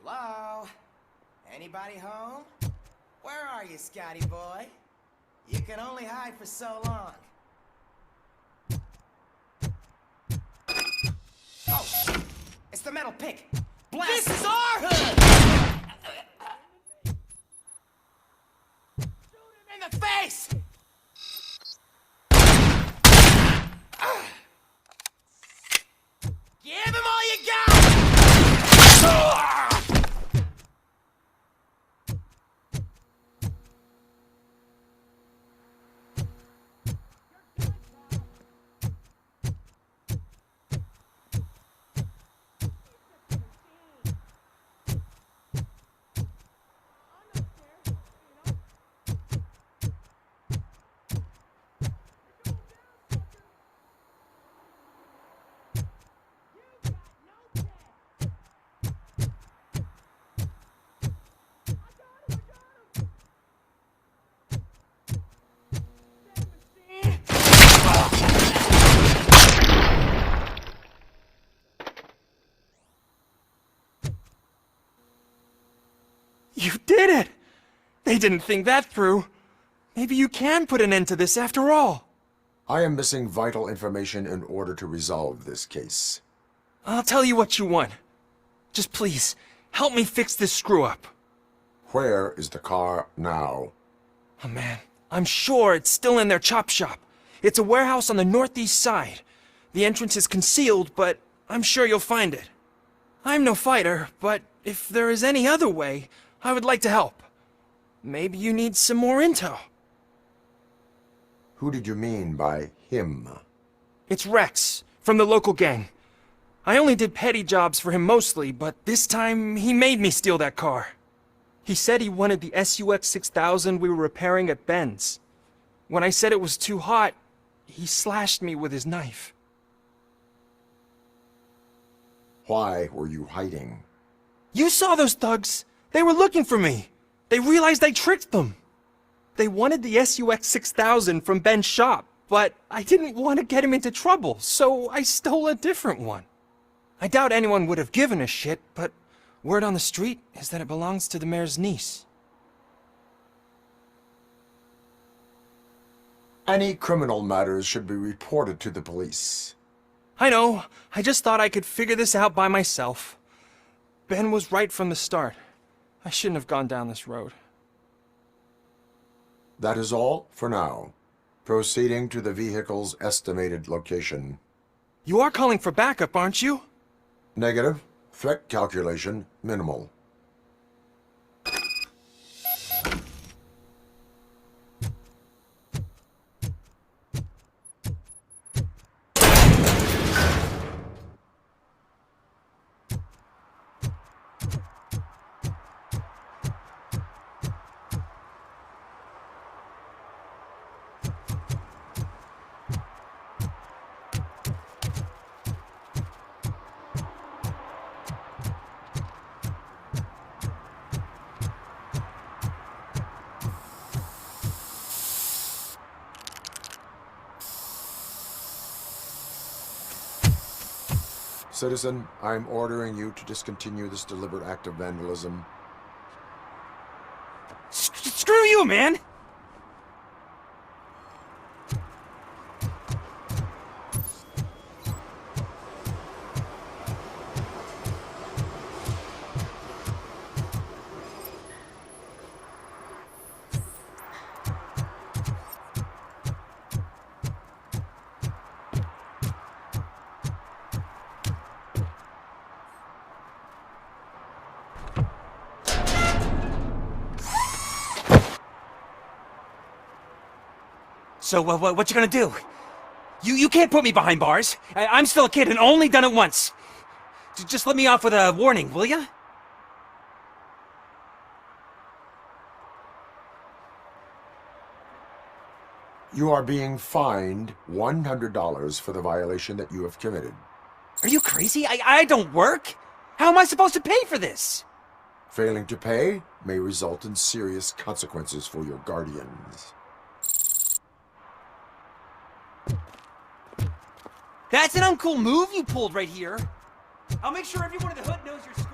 Hello? Anybody home? Where are you, Scotty boy? You can only hide for so long. Oh, it's the metal pick. Blast! This is our hood! Shoot him in the face! Give him all you got! You did it! They didn't think that through. Maybe you can put an end to this after all. I am missing vital information in order to resolve this case. I'll tell you what you want. Just please, help me fix this screw-up. Where is the car now? Oh man, I'm sure it's still in their chop shop. It's a warehouse on the northeast side. The entrance is concealed, but I'm sure you'll find it. I'm no fighter, but if there is any other way, I would like to help. Maybe you need some more intel. Who did you mean by him? It's Rex, from the local gang. I only did petty jobs for him mostly, but this time he made me steal that car. He said he wanted the SUX 6000 we were repairing at Ben's. When I said it was too hot, he slashed me with his knife. Why were you hiding? You saw those thugs! They were looking for me! They realized I tricked them! They wanted the SUX 6000 from Ben's shop, but I didn't want to get him into trouble, so I stole a different one. I doubt anyone would have given a shit, but word on the street is that it belongs to the mayor's niece. Any criminal matters should be reported to the police. I know. I just thought I could figure this out by myself. Ben was right from the start. I shouldn't have gone down this road. That is all for now. Proceeding to the vehicle's estimated location. You are calling for backup, aren't you? Negative. Threat calculation minimal. Citizen, I'm ordering you to discontinue this deliberate act of vandalism. Screw you, man! So, what you gonna do? You can't put me behind bars. I'm still a kid and only done it once. Just let me off with a warning, will ya? You are being fined $100 for the violation that you have committed. Are you crazy? I don't work. How am I supposed to pay for this? Failing to pay may result in serious consequences for your guardians. That's an uncool move you pulled right here. I'll make sure everyone in the hood knows your score.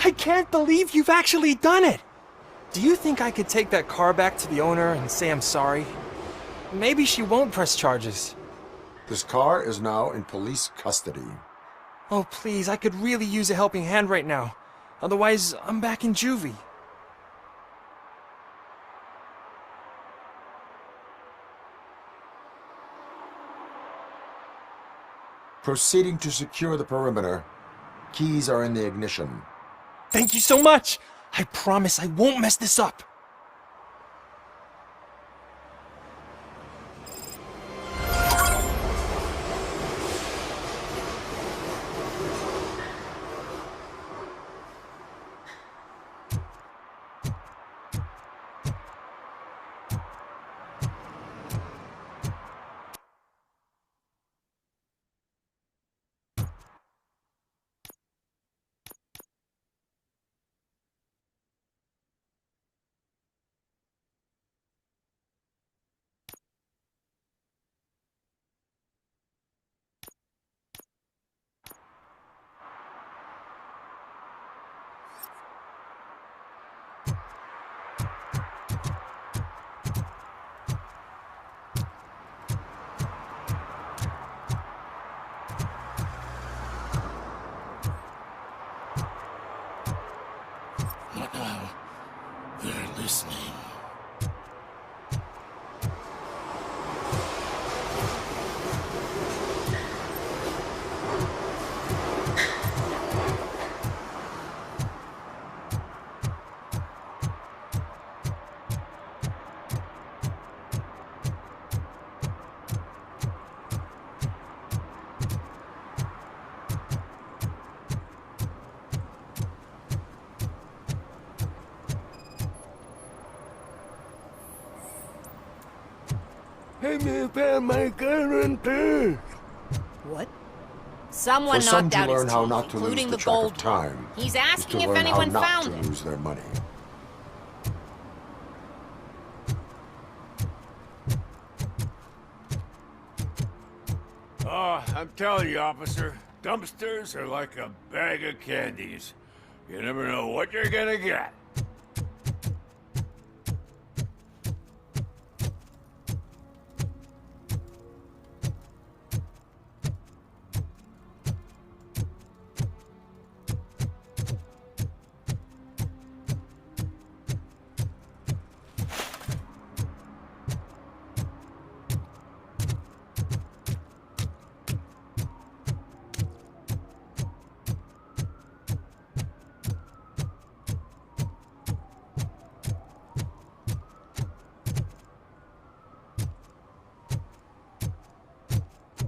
I can't believe you've actually done it! Do you think I could take that car back to the owner and say I'm sorry? Maybe she won't press charges. This car is now in police custody. Oh, please, I could really use a helping hand right now. Otherwise, I'm back in juvie. Proceeding to secure the perimeter. Keys are in the ignition. Thank you so much! I promise I won't mess this up! Listening. Have you found my guarantee? What? For some to learn how not to lose the track of time, He's is asking to if learn how anyone not found to it. lose their money. Oh, I'm telling you, officer, dumpsters are like a bag of candies. You never know what you're gonna get.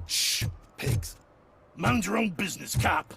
Shh, pigs. Mind your own business, cop.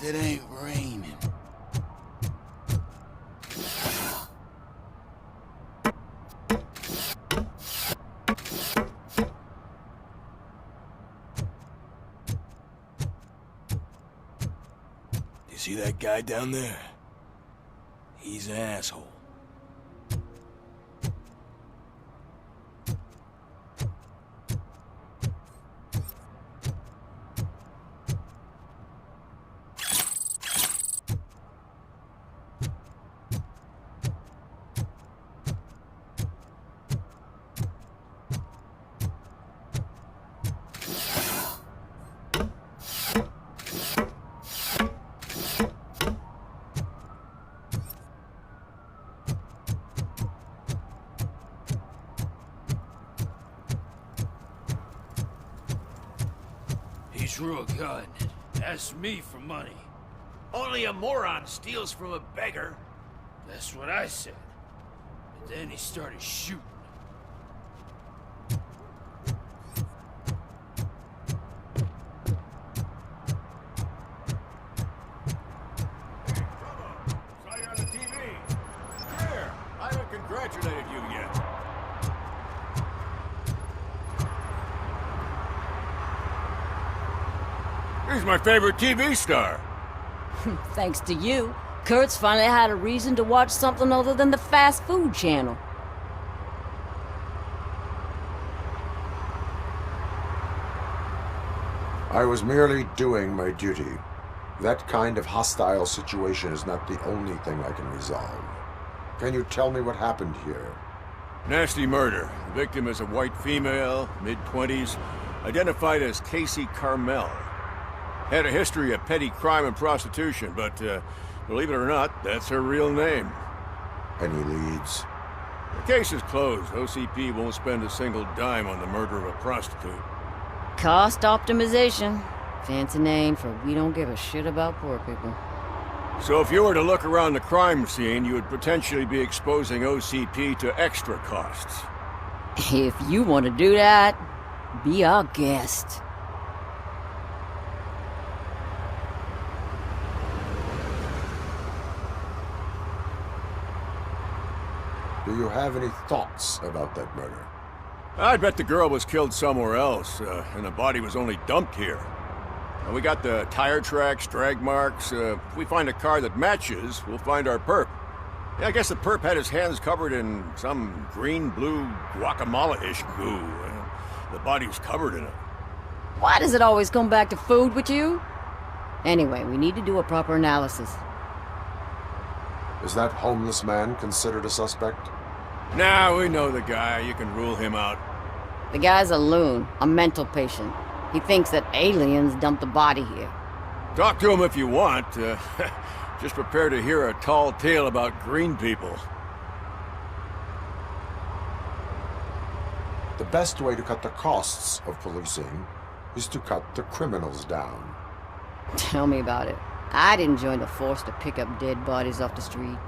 it ain't raining. You see that guy down there? He's an asshole. He drew a gun, asked me for money. Only a moron steals from a beggar. That's what I said. But then he started shooting. Saw you on the TV. Here, I haven't congratulated you yet. He's my favorite TV star. Thanks to you, Kurt's finally had a reason to watch something other than the fast food channel. I was merely doing my duty. That kind of hostile situation is not the only thing I can resolve. Can you tell me what happened here? Nasty murder. The victim is a white female, mid-20s, identified as Casey Carmel. Had a history of petty crime and prostitution, but believe it or not, that's her real name. Any leads? The case is closed. OCP won't spend a single dime on the murder of a prostitute. Cost optimization. Fancy name for we don't give a shit about poor people. So if you were to look around the crime scene, you would potentially be exposing OCP to extra costs. If you want to do that, be our guest. Do you have any thoughts about that murder? I'd bet the girl was killed somewhere else, and the body was only dumped here. We got the tire tracks, drag marks. If we find a car that matches, we'll find our perp. Yeah, I guess the perp had his hands covered in some green-blue guacamole-ish goo. The body's covered in it. Why does it always come back to food with you? Anyway, we need to do a proper analysis. Is that homeless man considered a suspect? Nah, we know the guy. You can rule him out. The guy's a loon, a mental patient. He thinks that aliens dumped the body here. Talk to him if you want. Just prepare to hear a tall tale about green people. The best way to cut the costs of policing is to cut the criminals down. Tell me about it. I'd enjoy the force to pick up dead bodies off the street.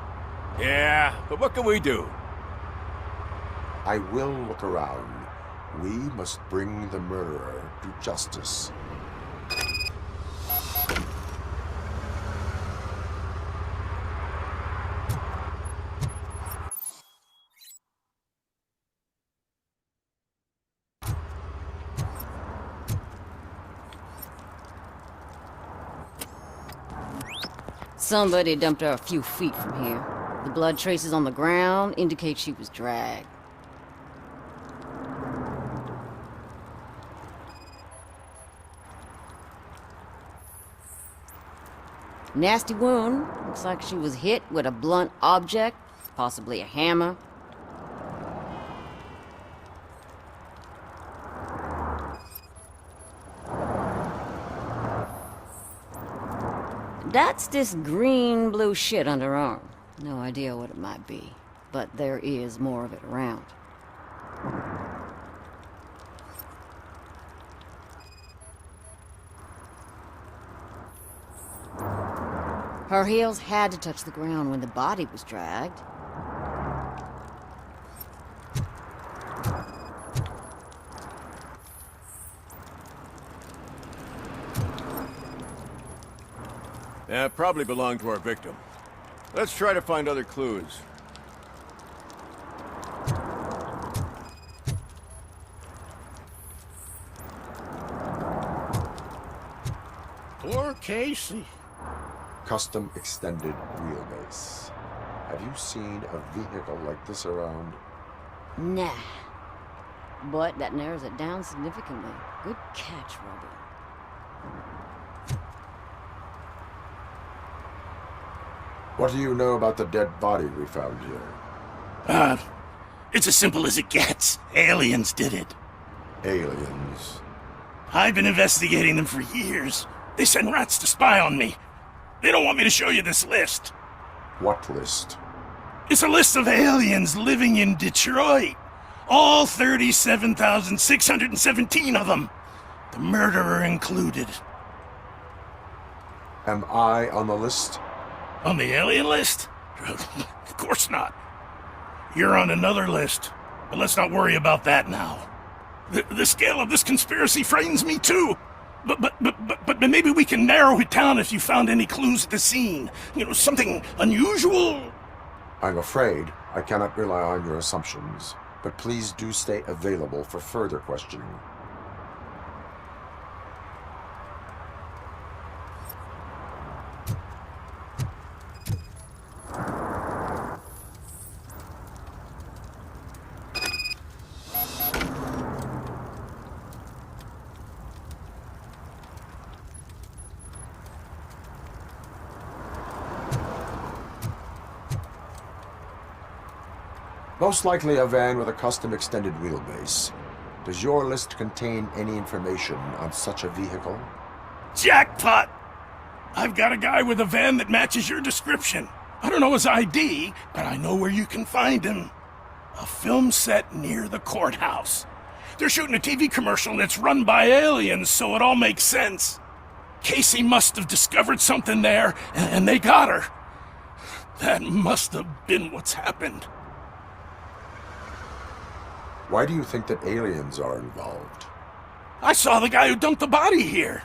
Yeah, but what can we do? I will look around. We must bring the murderer to justice. Somebody dumped her a few feet from here. The blood traces on the ground indicate she was dragged. Nasty wound. Looks like she was hit with a blunt object, possibly a hammer. That's this green-blue shit on her arm. No idea what it might be, but there is more of it around. Her heels had to touch the ground when the body was dragged. Yeah, probably belonged to our victim. Let's try to find other clues. Poor Casey. Custom extended wheelbase. Have you seen a vehicle like this around? Nah. But that narrows it down significantly. Good catch, Robbie. What do you know about the dead body we found here? It's as simple as it gets. Aliens did it. Aliens? I've been investigating them for years. They send rats to spy on me. They don't want me to show you this list. What list? It's a list of aliens living in Detroit. All 37,617 of them. The murderer included. Am I on the list? On the alien list? Of course not. You're on another list. But let's not worry about that now. The scale of this conspiracy frightens me too. But maybe we can narrow it down if you found any clues at the scene. You know, something unusual. I'm afraid I cannot rely on your assumptions, but please do stay available for further questioning. Most likely a van with a custom extended wheelbase. Does your list contain any information on such a vehicle? Jackpot! I've got a guy with a van that matches your description. I don't know his ID, but I know where you can find him. A film set near the courthouse. They're shooting a TV commercial and it's run by aliens, so it all makes sense. Casey must have discovered something there, and they got her. That must have been what's happened. Why do you think that aliens are involved? I saw the guy who dumped the body here.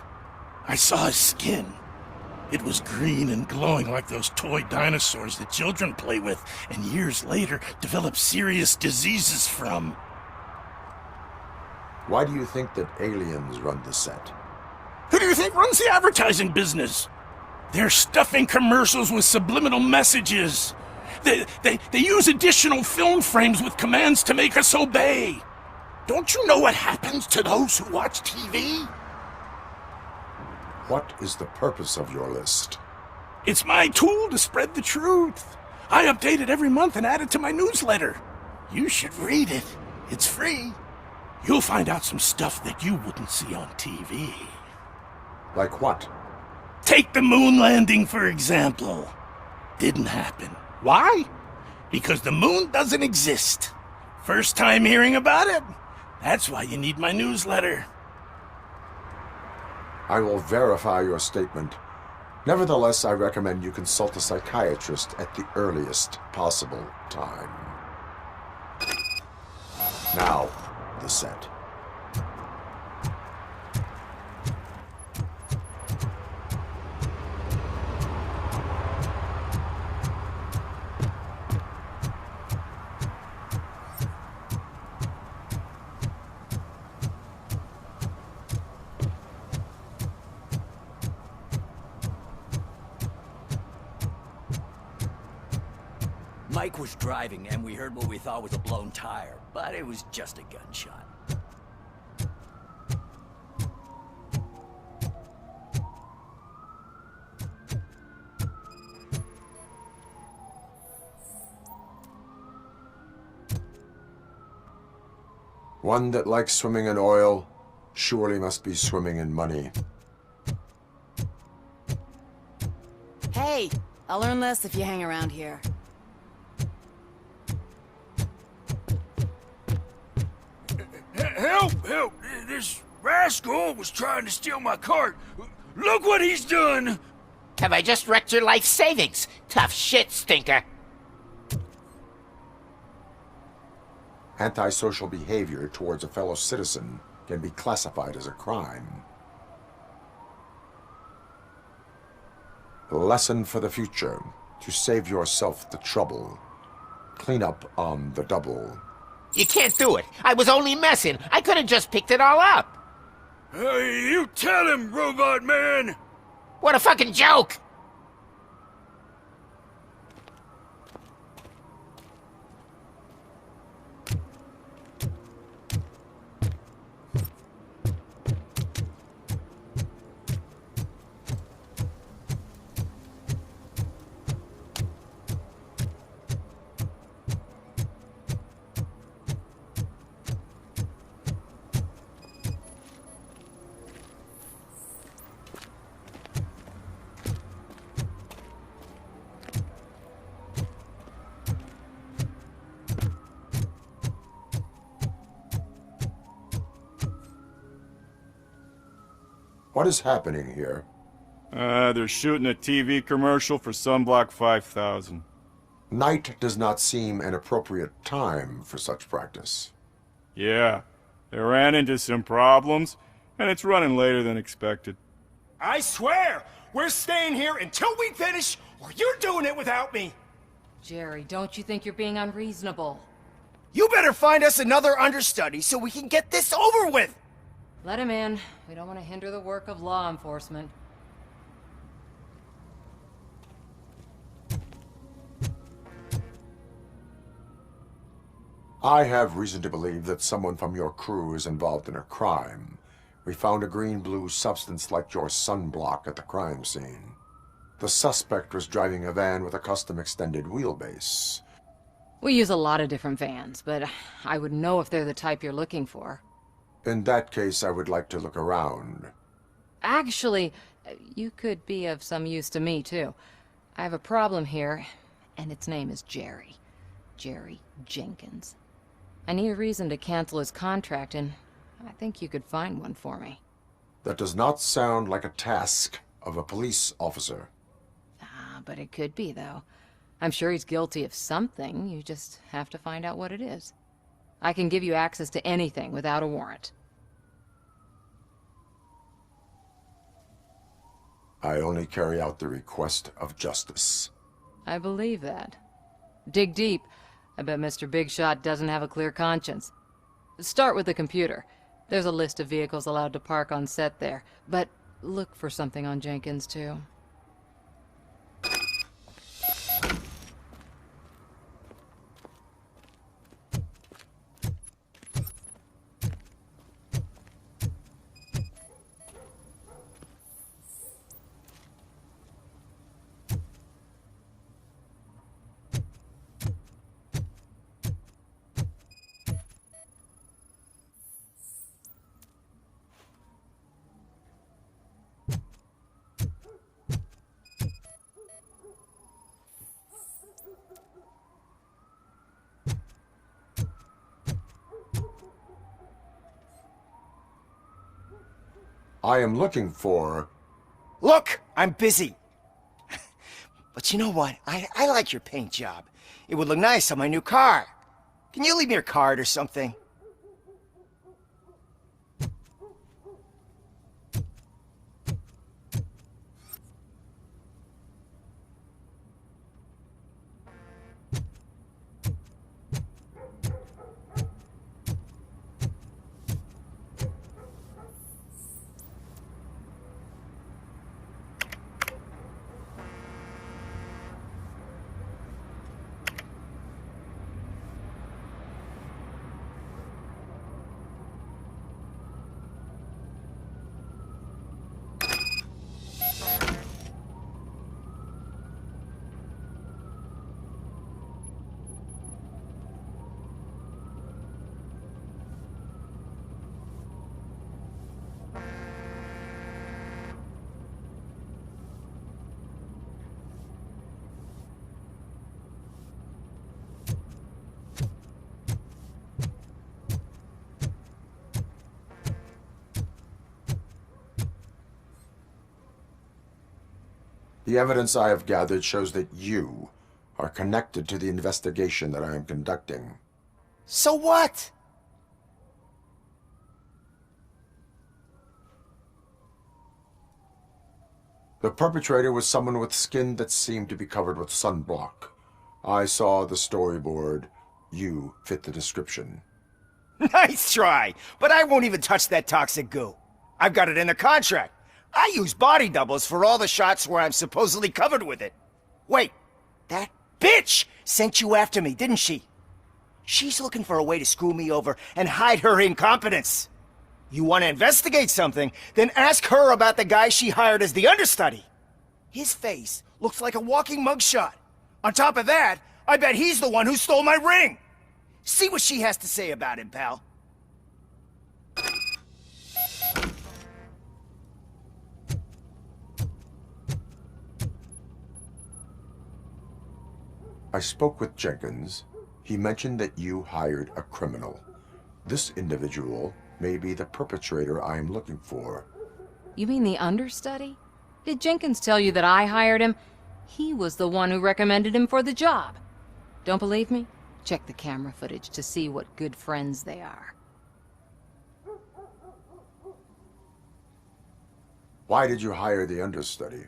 I saw his skin. It was green and glowing like those toy dinosaurs that children play with and years later develop serious diseases from. Why do you think that aliens run the set? Who do you think runs the advertising business? They're stuffing commercials with subliminal messages. They use additional film frames with commands to make us obey. Don't you know what happens to those who watch TV? What is the purpose of your list? It's my tool to spread the truth. I update it every month and add it to my newsletter. You should read it. It's free. You'll find out some stuff that you wouldn't see on TV. Like what? Take the moon landing, for example. Didn't happen. Why? Because the moon doesn't exist. First time hearing about it? That's why you need my newsletter. I will verify your statement. Nevertheless, I recommend you consult a psychiatrist at the earliest possible time. Now, the set. Mike was driving, and we heard what we thought was a blown tire, but it was just a gunshot. One that likes swimming in oil surely must be swimming in money. Hey, I'll learn less if you hang around here. Help! Help! This rascal was trying to steal my cart. Look what he's done! Have I just wrecked your life savings? Tough shit, stinker. Antisocial behavior towards a fellow citizen can be classified as a crime. Lesson for the future. To save yourself the trouble. Clean up on the double. You can't do it. I was only messing. I could have just picked it all up. Hey, you tell him, Robot Man! What a fucking joke! What is happening here? They're shooting a TV commercial for Sunblock 5000. Night does not seem an appropriate time for such practice. Yeah, they ran into some problems, and it's running later than expected. I swear, we're staying here until we finish, or you're doing it without me. Jerry, don't you think you're being unreasonable? You better find us another understudy so we can get this over with. Let him in. We don't want to hinder the work of law enforcement. I have reason to believe that someone from your crew is involved in a crime. We found a green-blue substance like your sunblock at the crime scene. The suspect was driving a van with a custom extended wheelbase. We use a lot of different vans, but I would know if they're the type you're looking for. In that case, I would like to look around. Actually, you could be of some use to me, too. I have a problem here, and its name is Jerry. Jerry Jenkins. I need a reason to cancel his contract, and I think you could find one for me. That does not sound like a task of a police officer. But it could be, though. I'm sure he's guilty of something. You just have to find out what it is. I can give you access to anything without a warrant. I only carry out the request of justice. I believe that. Dig deep. I bet Mr. Big Shot doesn't have a clear conscience. Start with the computer. There's a list of vehicles allowed to park on set there, but look for something on Jenkins, too. I am looking for... Look, I'm busy. But you know what? I like your paint job. It would look nice on my new car. Can you leave me your card or something? The evidence I have gathered shows that you are connected to the investigation that I am conducting. So what? The perpetrator was someone with skin that seemed to be covered with sunblock. I saw the storyboard. You fit the description. Nice try, but I won't even touch that toxic goo. I've got it in the contract. I use body doubles for all the shots where I'm supposedly covered with it. Wait, that bitch sent you after me, didn't she? She's looking for a way to screw me over and hide her incompetence. You want to investigate something, then ask her about the guy she hired as the understudy. His face looks like a walking mugshot. On top of that, I bet he's the one who stole my ring. See what she has to say about him, pal. I spoke with Jenkins. He mentioned that you hired a criminal. This individual may be the perpetrator I am looking for. You mean the understudy? Did Jenkins tell you that I hired him? He was the one who recommended him for the job. Don't believe me? Check the camera footage to see what good friends they are. Why did you hire the understudy?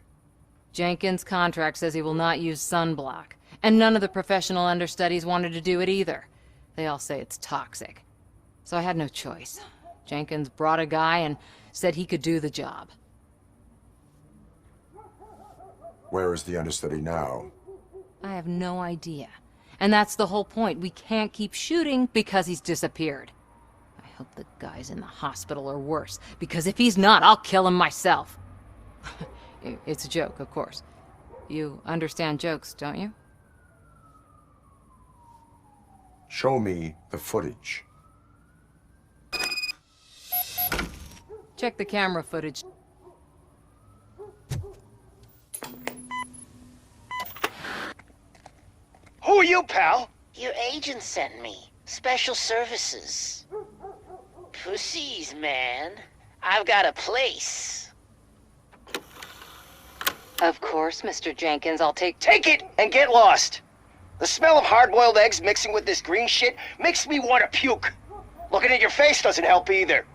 Jenkins' contract says he will not use sunblock, and none of the professional understudies wanted to do it either. They all say it's toxic. So I had no choice. Jenkins brought a guy and said he could do the job. Where is the understudy now? I have no idea. And that's the whole point. We can't keep shooting because he's disappeared. I hope the guy's in the hospital or worse, because if he's not, I'll kill him myself. It's a joke, of course. You understand jokes, don't you? Show me the footage. Check the camera footage. Who are you, pal? Your agent sent me. Special services. Pussies, man. I've got a place. Of course, Mr. Jenkins, I'll take it and get lost. The smell of hard-boiled eggs mixing with this green shit makes me want to puke. Looking at your face doesn't help either.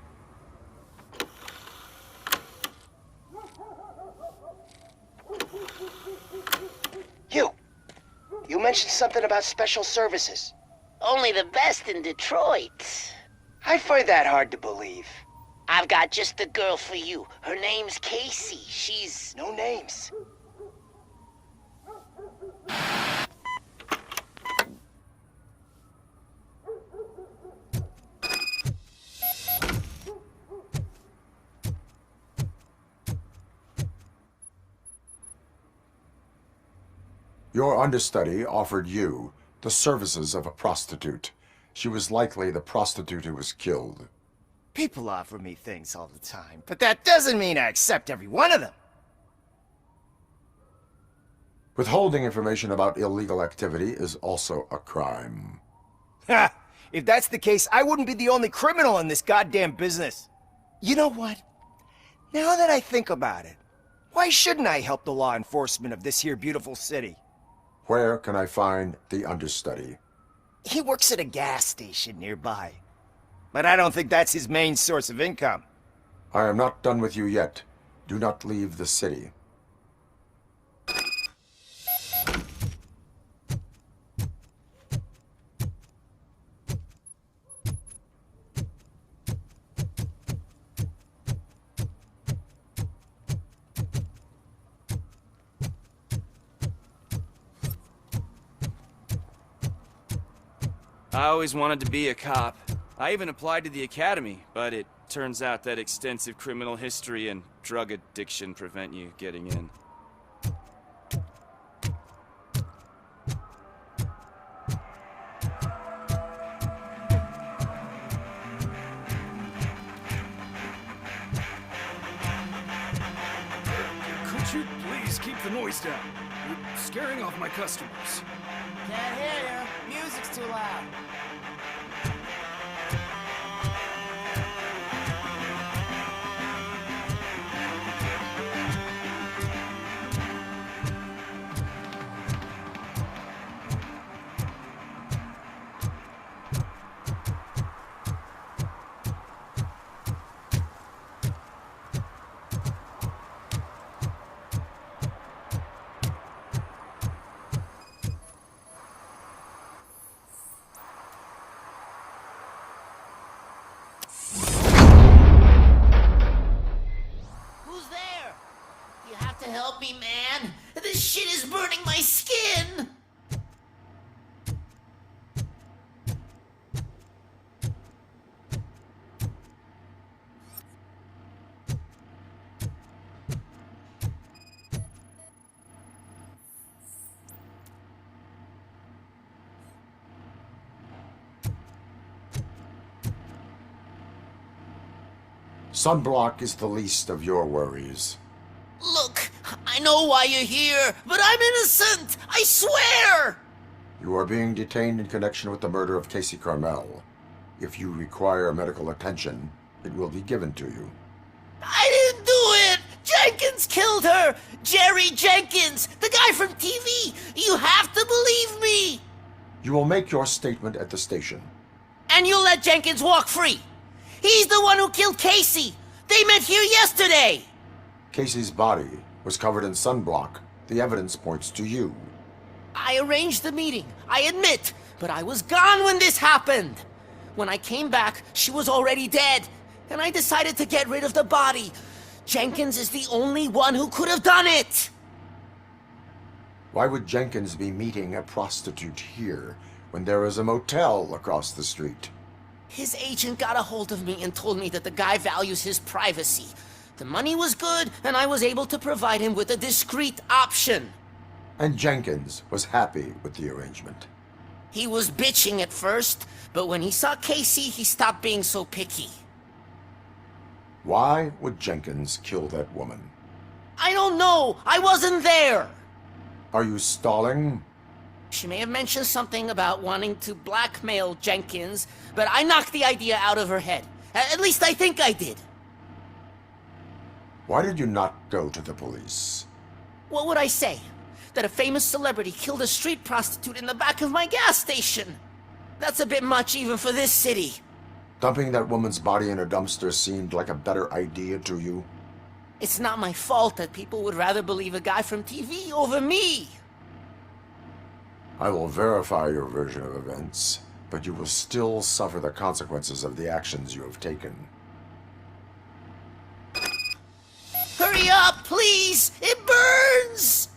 You mentioned something about special services. Only the best in Detroit. I find that hard to believe. I've got just the girl for you. Her name's Casey. She's... No names. Your understudy offered you the services of a prostitute. She was likely the prostitute who was killed. People offer me things all the time, but that doesn't mean I accept every one of them. Withholding information about illegal activity is also a crime. Ha! If that's the case, I wouldn't be the only criminal in this goddamn business. You know what? Now that I think about it, why shouldn't I help the law enforcement of this here beautiful city? Where can I find the understudy? He works at a gas station nearby. But I don't think that's his main source of income. I am not done with you yet. Do not leave the city. I always wanted to be a cop. I even applied to the academy, but it turns out that extensive criminal history and drug addiction prevent you getting in. Could you please keep the noise down? You're scaring off my customers. Can't hear you. Music's too loud. help me, man. This shit is burning my skin. Sunblock is the least of your worries. Look, I know why you're here, but I'm innocent! I swear! You are being detained in connection with the murder of Casey Carmel. If you require medical attention, it will be given to you. I didn't do it! Jenkins killed her! Jerry Jenkins, the guy from TV! You have to believe me! You will make your statement at the station. And you'll let Jenkins walk free! He's the one who killed Casey! They met here yesterday! Casey's body was covered in sunblock. The evidence points to you. I arranged the meeting, I admit, but I was gone when this happened. When I came back, she was already dead, and I decided to get rid of the body. Jenkins is the only one who could have done it! Why would Jenkins be meeting a prostitute here when there is a motel across the street? His agent got a hold of me and told me that the guy values his privacy. The money was good, and I was able to provide him with a discreet option. And Jenkins was happy with the arrangement. He was bitching at first, but when he saw Casey, he stopped being so picky. Why would Jenkins kill that woman? I don't know! I wasn't there! Are you stalling? She may have mentioned something about wanting to blackmail Jenkins, but I knocked the idea out of her head. At least I think I did. Why did you not go to the police? What would I say? That a famous celebrity killed a street prostitute in the back of my gas station? That's a bit much even for this city. Dumping that woman's body in a dumpster seemed like a better idea to you? It's not my fault that people would rather believe a guy from TV over me. I will verify your version of events, but you will still suffer the consequences of the actions you have taken. Hurry up, please! It burns!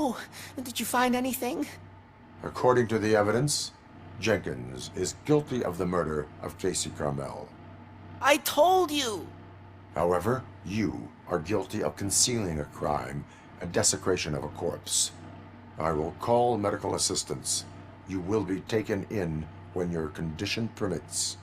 So, did you find anything? According to the evidence, Jenkins is guilty of the murder of Casey Carmel. I told you! However, you are guilty of concealing a crime and desecration of a corpse. I will call medical assistance. You will be taken in when your condition permits.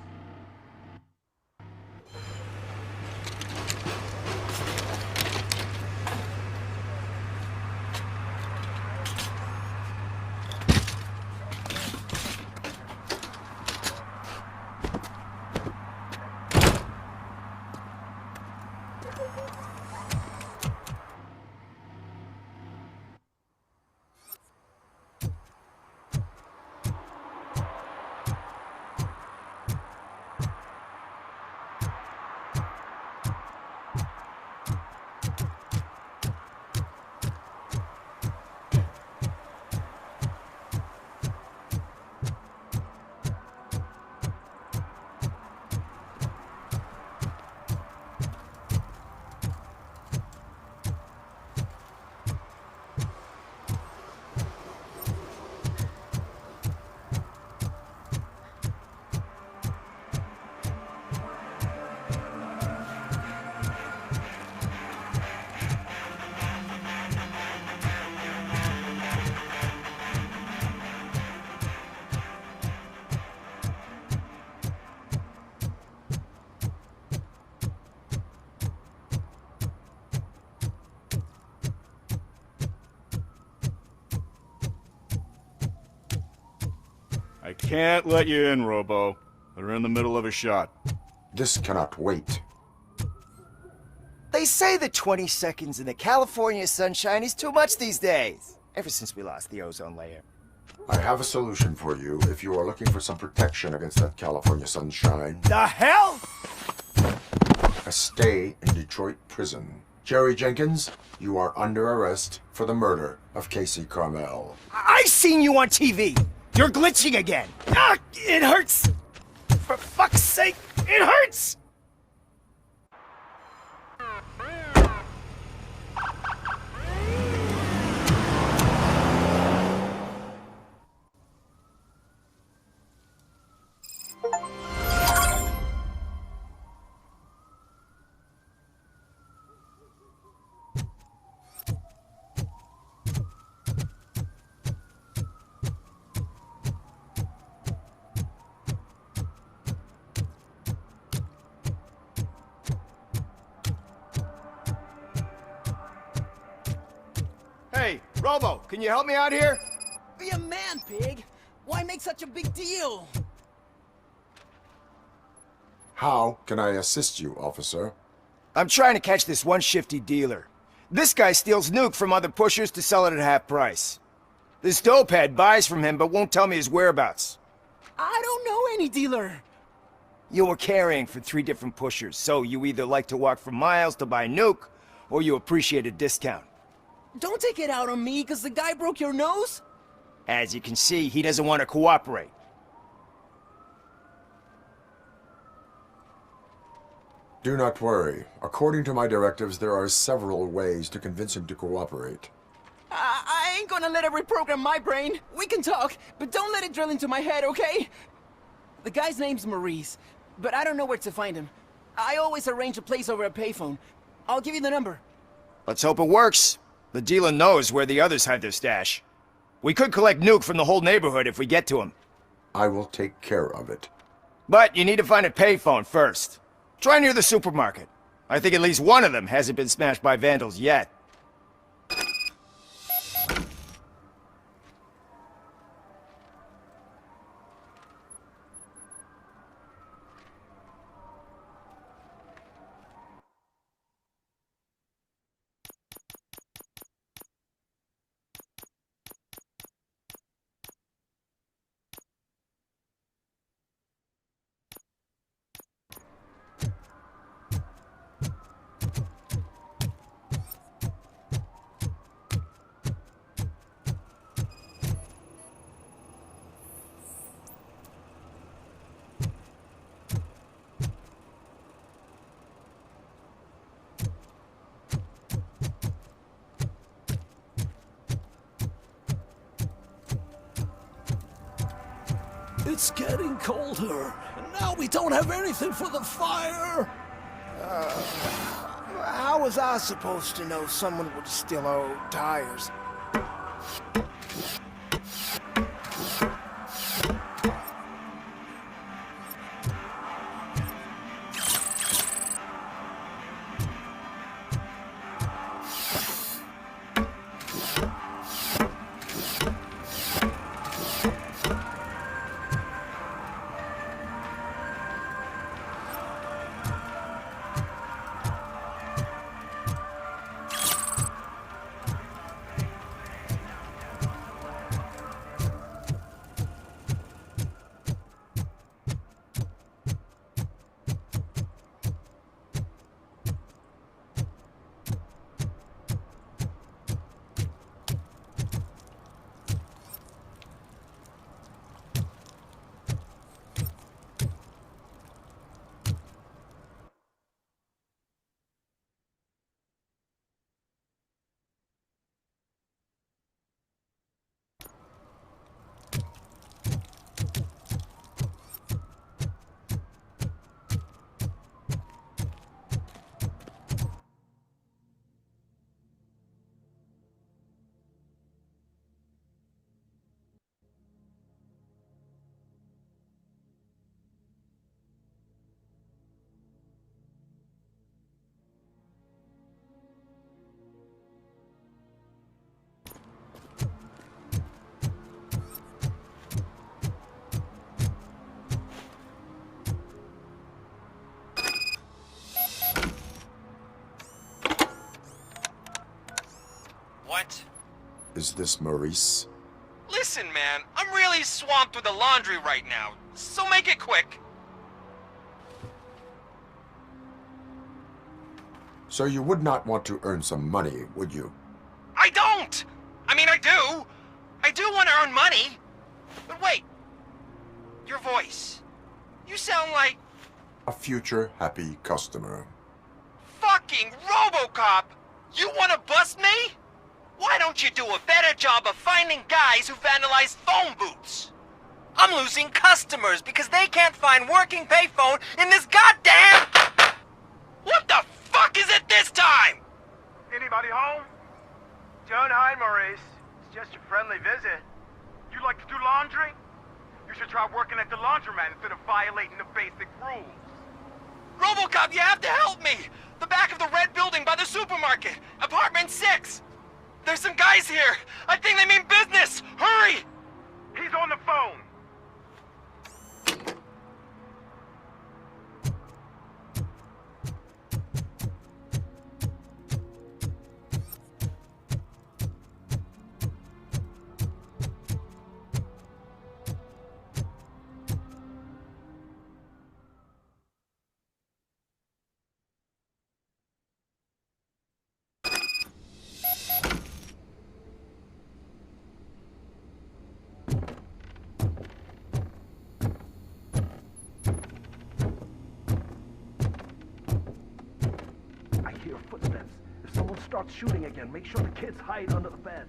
I can't let you in, Robo. They're in the middle of a shot. This cannot wait. They say the 20 seconds in the California sunshine is too much these days. Ever since we lost the ozone layer. I have a solution for you if you are looking for some protection against that California sunshine. The hell? A stay in Detroit prison. Jerry Jenkins, you are under arrest for the murder of Casey Carmel. I seen you on TV. You're glitching again. Ah, it hurts. For fuck's sake, it hurts. Hey, Robo, can you help me out here? Be a man, pig. Why make such a big deal? How can I assist you, officer? I'm trying to catch this one shifty dealer. This guy steals nuke from other pushers to sell it at half price. This dopehead buys from him but won't tell me his whereabouts. I don't know any dealer. You were carrying for 3 different pushers, so you either like to walk for miles to buy nuke, or you appreciate a discount. Don't take it out on me, because the guy broke your nose? As you can see, he doesn't want to cooperate. Do not worry. According to my directives, there are several ways to convince him to cooperate. I ain't gonna let it reprogram my brain. We can talk, but don't let it drill into my head, okay? The guy's name's Maurice, but I don't know where to find him. I always arrange a place over a payphone. I'll give you the number. Let's hope it works. The dealer knows where the others hide their stash. We could collect nuke from the whole neighborhood if we get to him. I will take care of it. But you need to find a payphone first. Try near the supermarket. I think at least one of them hasn't been smashed by vandals yet. It's getting colder, and now we don't have anything for the fire. How was I supposed to know someone would steal our old tires? What? Is this Maurice? Listen, man, I'm really swamped with the laundry right now, so make it quick. So you would not want to earn some money, would you? I don't! I mean, I do. I do want to earn money. But wait. Your voice. You sound like... A future happy customer. fucking robocop! You want to bust me? Why don't you do a better job of finding guys who vandalize phone booths? I'm losing customers because they can't find working payphone in this goddamn... What the fuck is it this time? Anybody home? Don't hide, Maurice. It's just a friendly visit. You like to do laundry? You should try working at the laundromat instead of violating the basic rules. Robocop, you have to help me! The back of the red building by the supermarket, apartment 6. There's some guys here. I think they mean business. Hurry! He's on the phone. Footsteps. If someone starts shooting again, make sure the kids hide under the bed.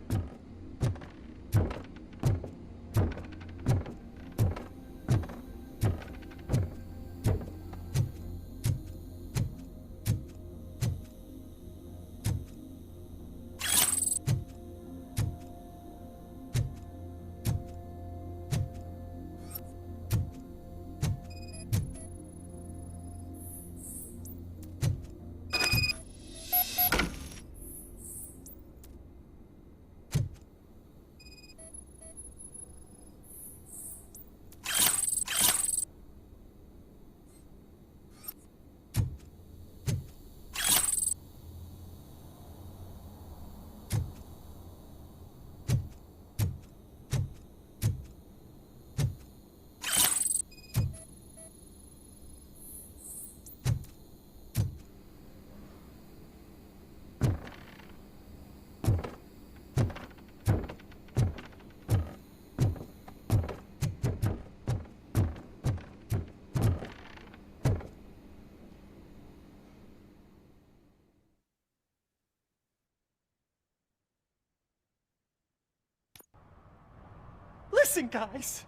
Listen, guys.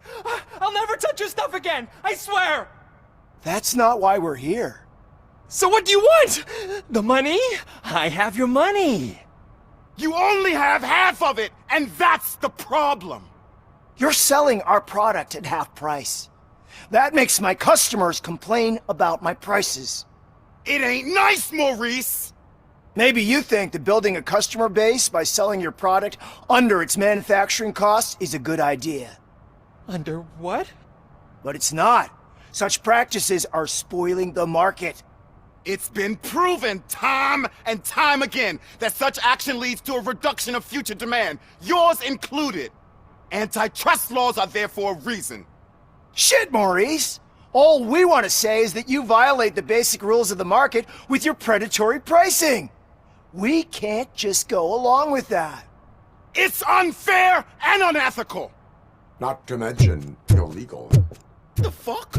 I'll never touch your stuff again! I swear! That's not why we're here. So what do you want? The money? I have your money. You only have half of it, and that's the problem. You're selling our product at half price. That makes my customers complain about my prices. It ain't nice, Maurice! Maybe you think that building a customer base by selling your product under its manufacturing costs is a good idea. Under what? But it's not. Such practices are spoiling the market. It's been proven time and time again that such action leads to a reduction of future demand, yours included. Antitrust laws are there for a reason. Shit, Maurice! All we want to say is that you violate the basic rules of the market with your predatory pricing. We can't just go along with that. It's unfair and unethical! Not to mention illegal. The fuck?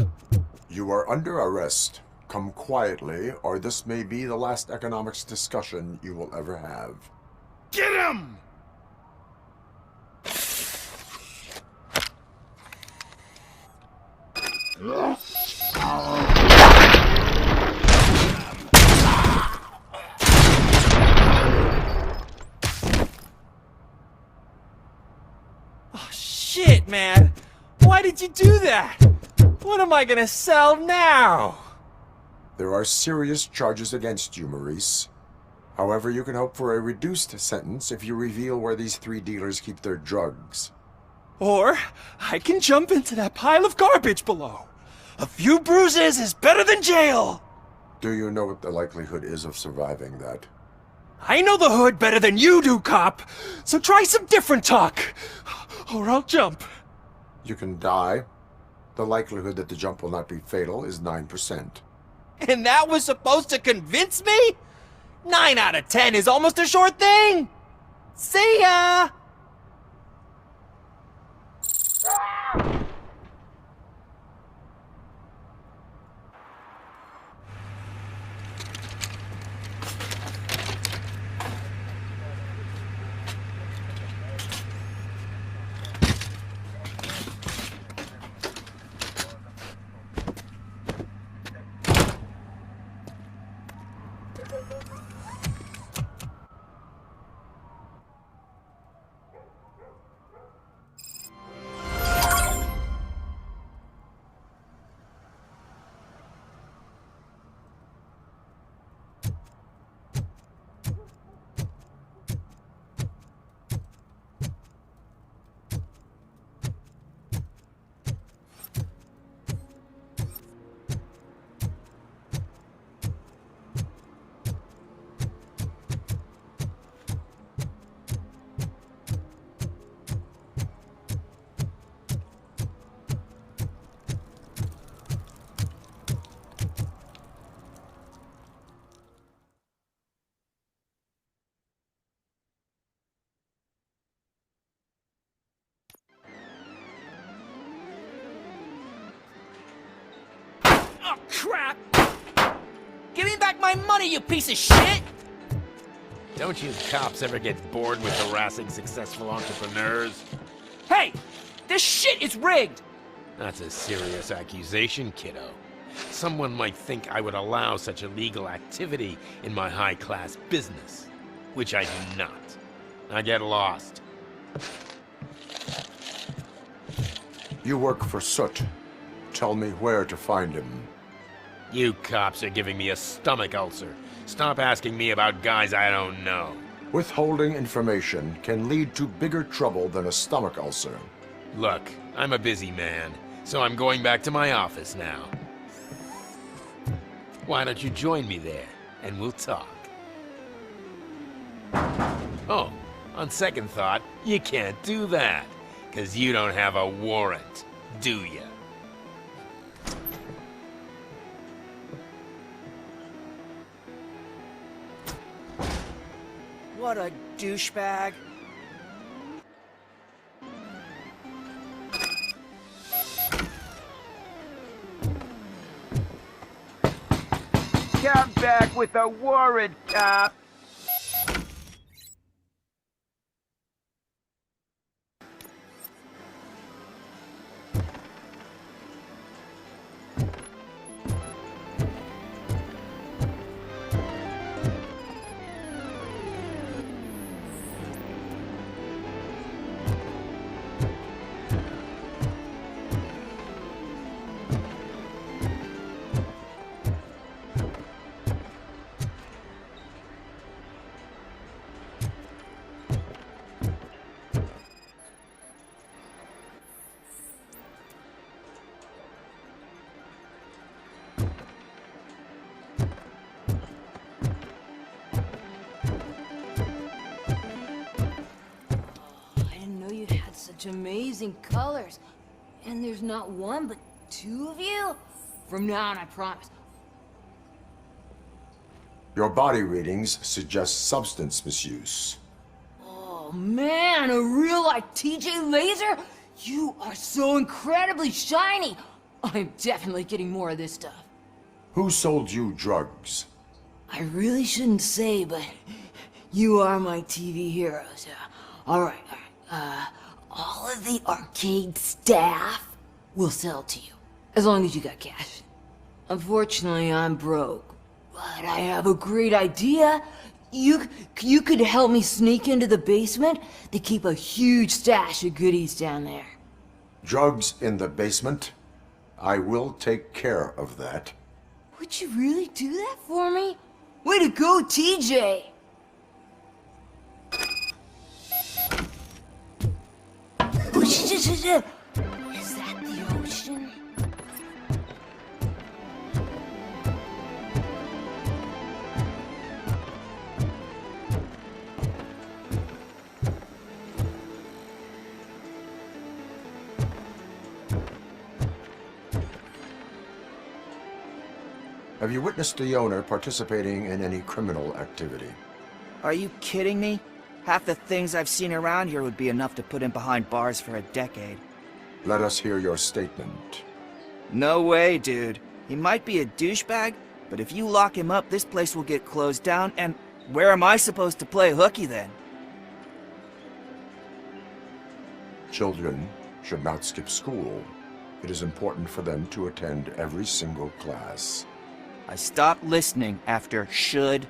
You are under arrest. Come quietly, or this may be the last economics discussion you will ever have. Get him! Oh, shit, man! Why did you do that? What am I gonna sell now? There are serious charges against you, Maurice. However, you can hope for a reduced sentence if you reveal where these 3 dealers keep their drugs. Or I can jump into that pile of garbage below. A few bruises is better than jail! Do you know what the likelihood is of surviving that? I know the hood better than you do, cop! So try some different talk, or I'll jump. You can die. The likelihood that the jump will not be fatal is 9%. And that was supposed to convince me? 9 out of 10 is almost a sure thing! See ya! Oh, crap! Give me back my money, you piece of shit! Don't you cops ever get bored with harassing successful entrepreneurs? Hey! This shit is rigged! That's a serious accusation, kiddo. Someone might think I would allow such illegal activity in my high-class business, which I do not. I get lost. You work for Soot. Tell me where to find him. You cops are giving me a stomach ulcer. Stop asking me about guys I don't know. Withholding information can lead to bigger trouble than a stomach ulcer. Look, I'm a busy man, so I'm going back to my office now. Why don't you join me there, and we'll talk. Oh, on second thought, you can't do that, 'cause you don't have a warrant, do ya? What a douchebag. Come back with a warrant, cop. such amazing colors. And there's not one, but two of you? From now on, I promise. Your body readings suggest substance misuse. Oh man, a real-life TJ Lazer? You are so incredibly shiny! I'm definitely getting more of this stuff. Who sold you drugs? I really shouldn't say, but you are my TV heroes. Alright. All of the arcade staff will sell to you, as long as you got cash. Unfortunately, I'm broke, but I have a great idea. You could help me sneak into the basement. They keep a huge stash of goodies down there. Drugs in the basement? I will take care of that. Would you really do that for me? Way to go, TJ! Is that the ocean? Have you witnessed the owner participating in any criminal activity? Are you kidding me? Half the things I've seen around here would be enough to put him behind bars for a decade. Let us hear your statement. No way, dude. He might be a douchebag, but if you lock him up, this place will get closed down, and where am I supposed to play hooky then? Children should not skip school. It is important for them to attend every single class. I stopped listening after should.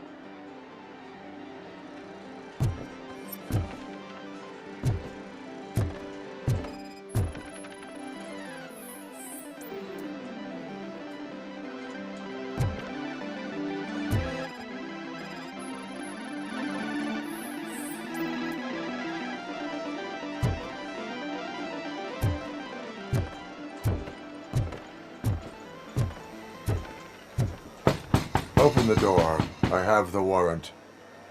Open the door. I have the warrant.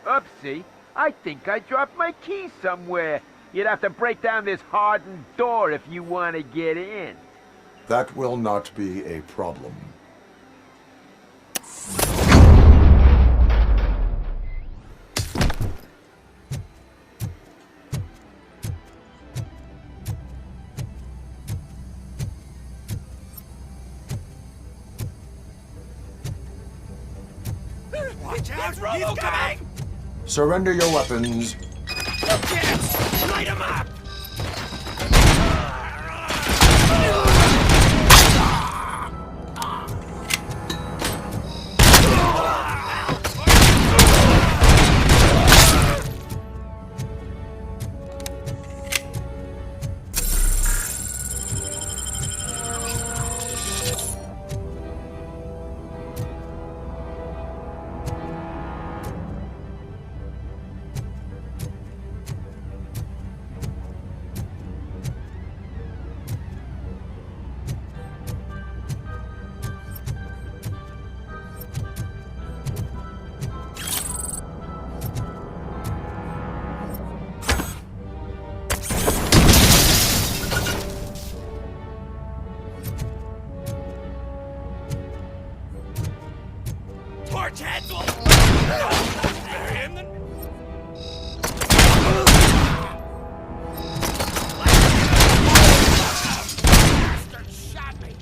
Oopsie. I think I dropped my key somewhere. You'd have to break down this hardened door if you want to get in. That will not be a problem. Watch out! He's coming! Surrender your weapons. You can't! Light him up! Torch heads will... Bastard shot me!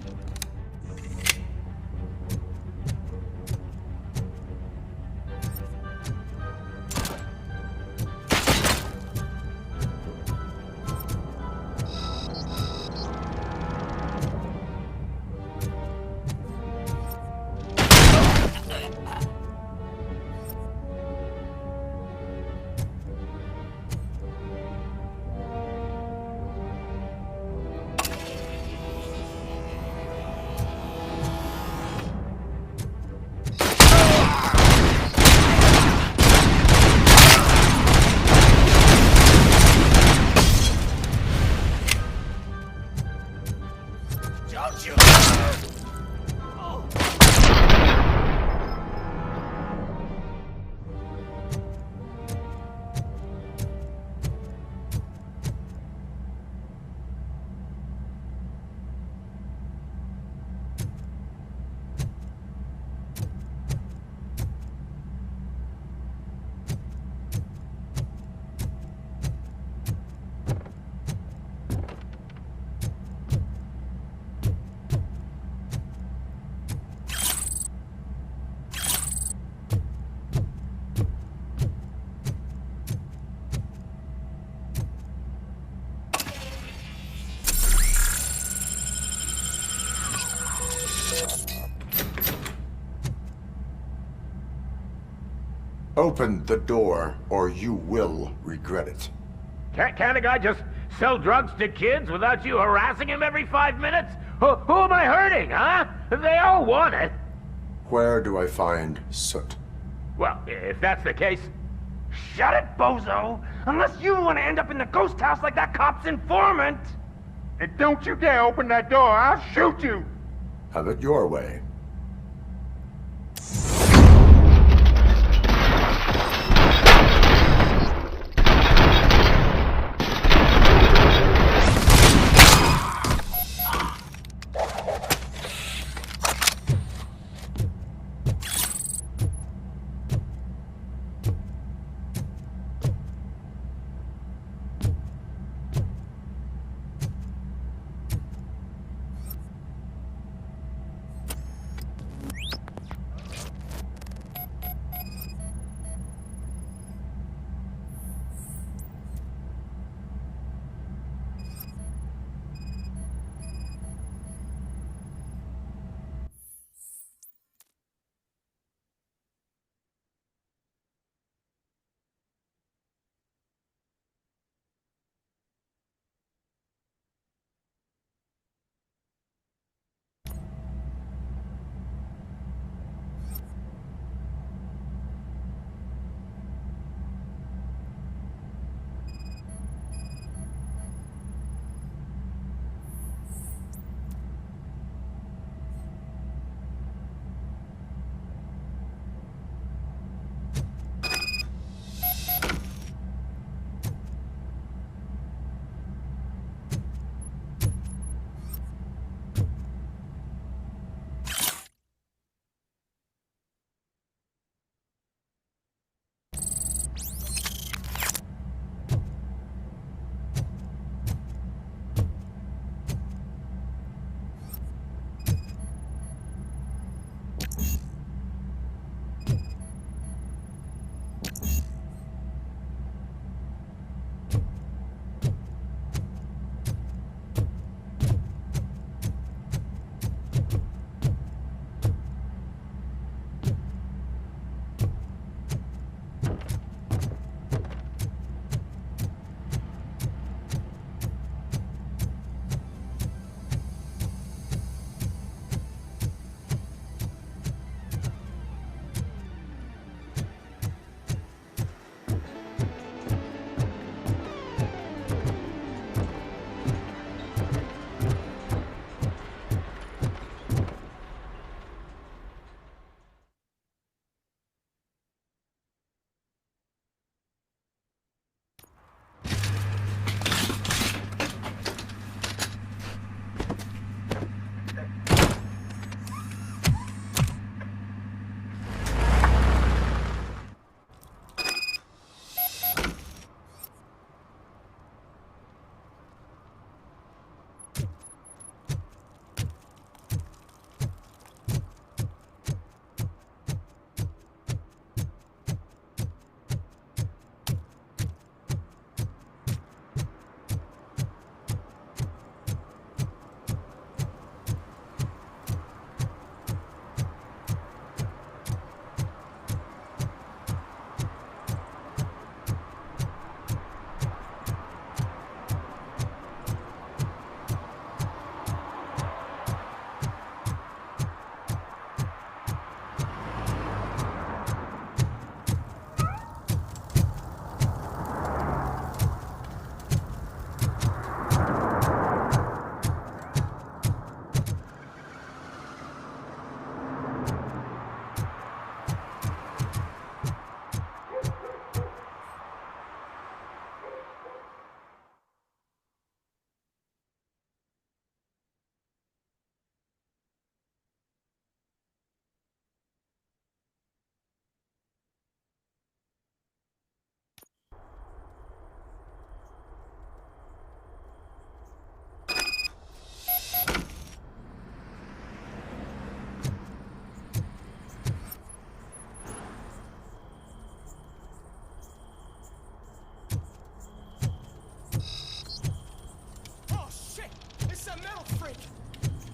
Don't you... Open the door, or you will regret it. Can't a guy just sell drugs to kids without you harassing him every 5 minutes? Who am I hurting, huh? They all want it. Where do I find Soot? Well, if that's the case... Shut it, bozo! Unless you want to end up in the ghost house like that cop's informant! And don't you dare open that door, I'll shoot you! Have it your way.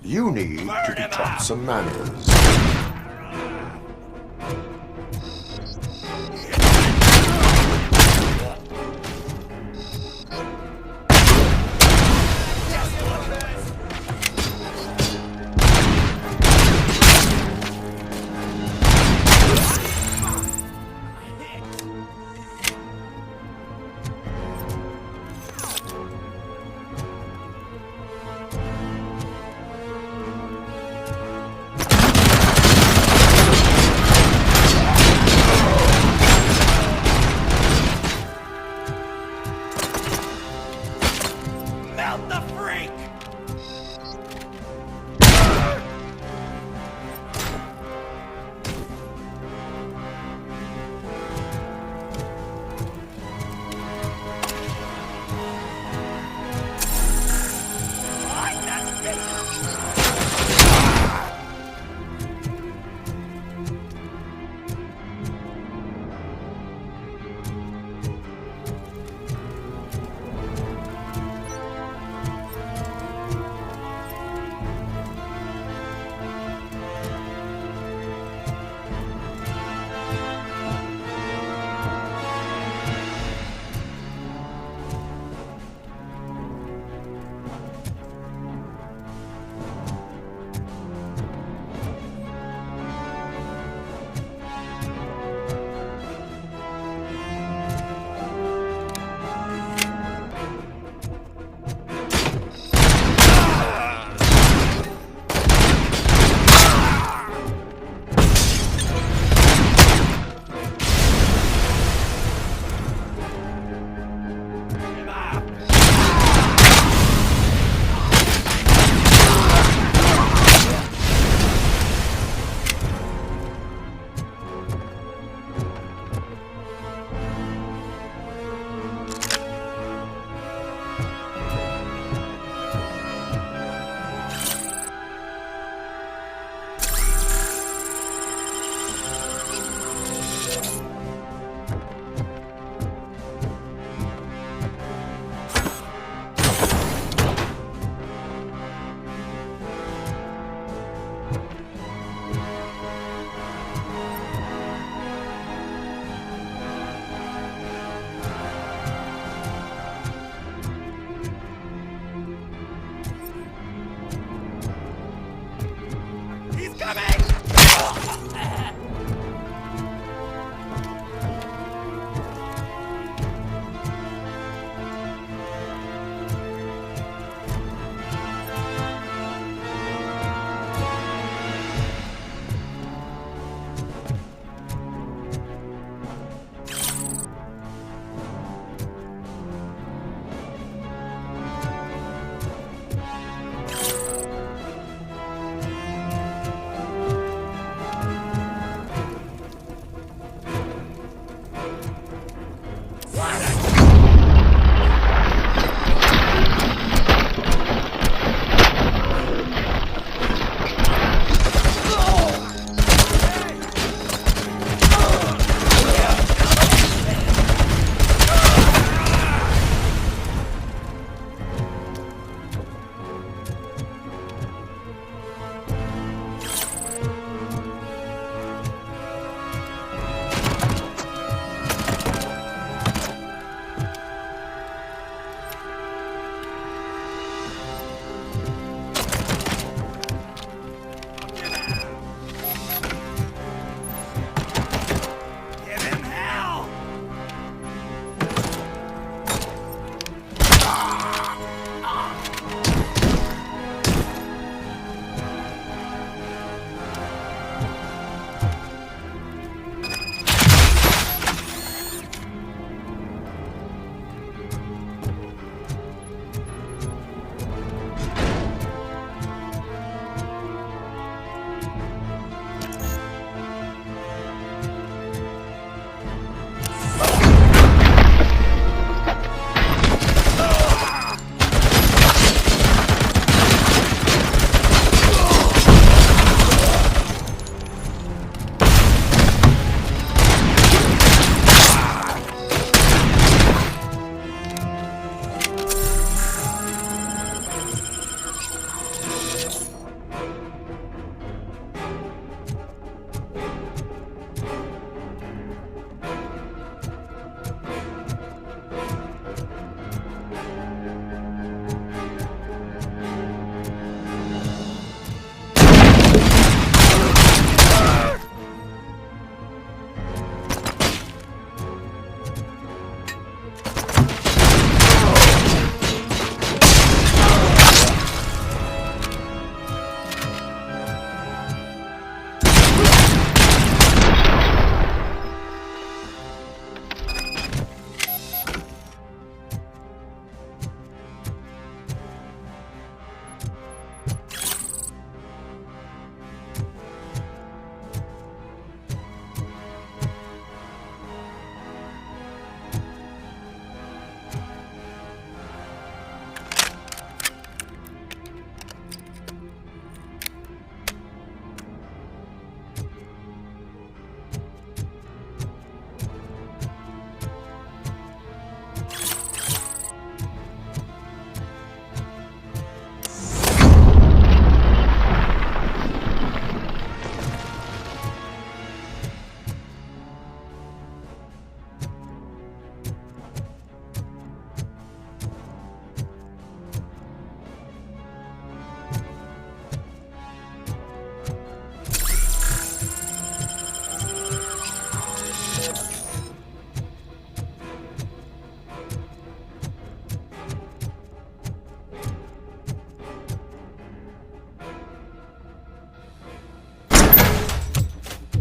You need to be taught some manners.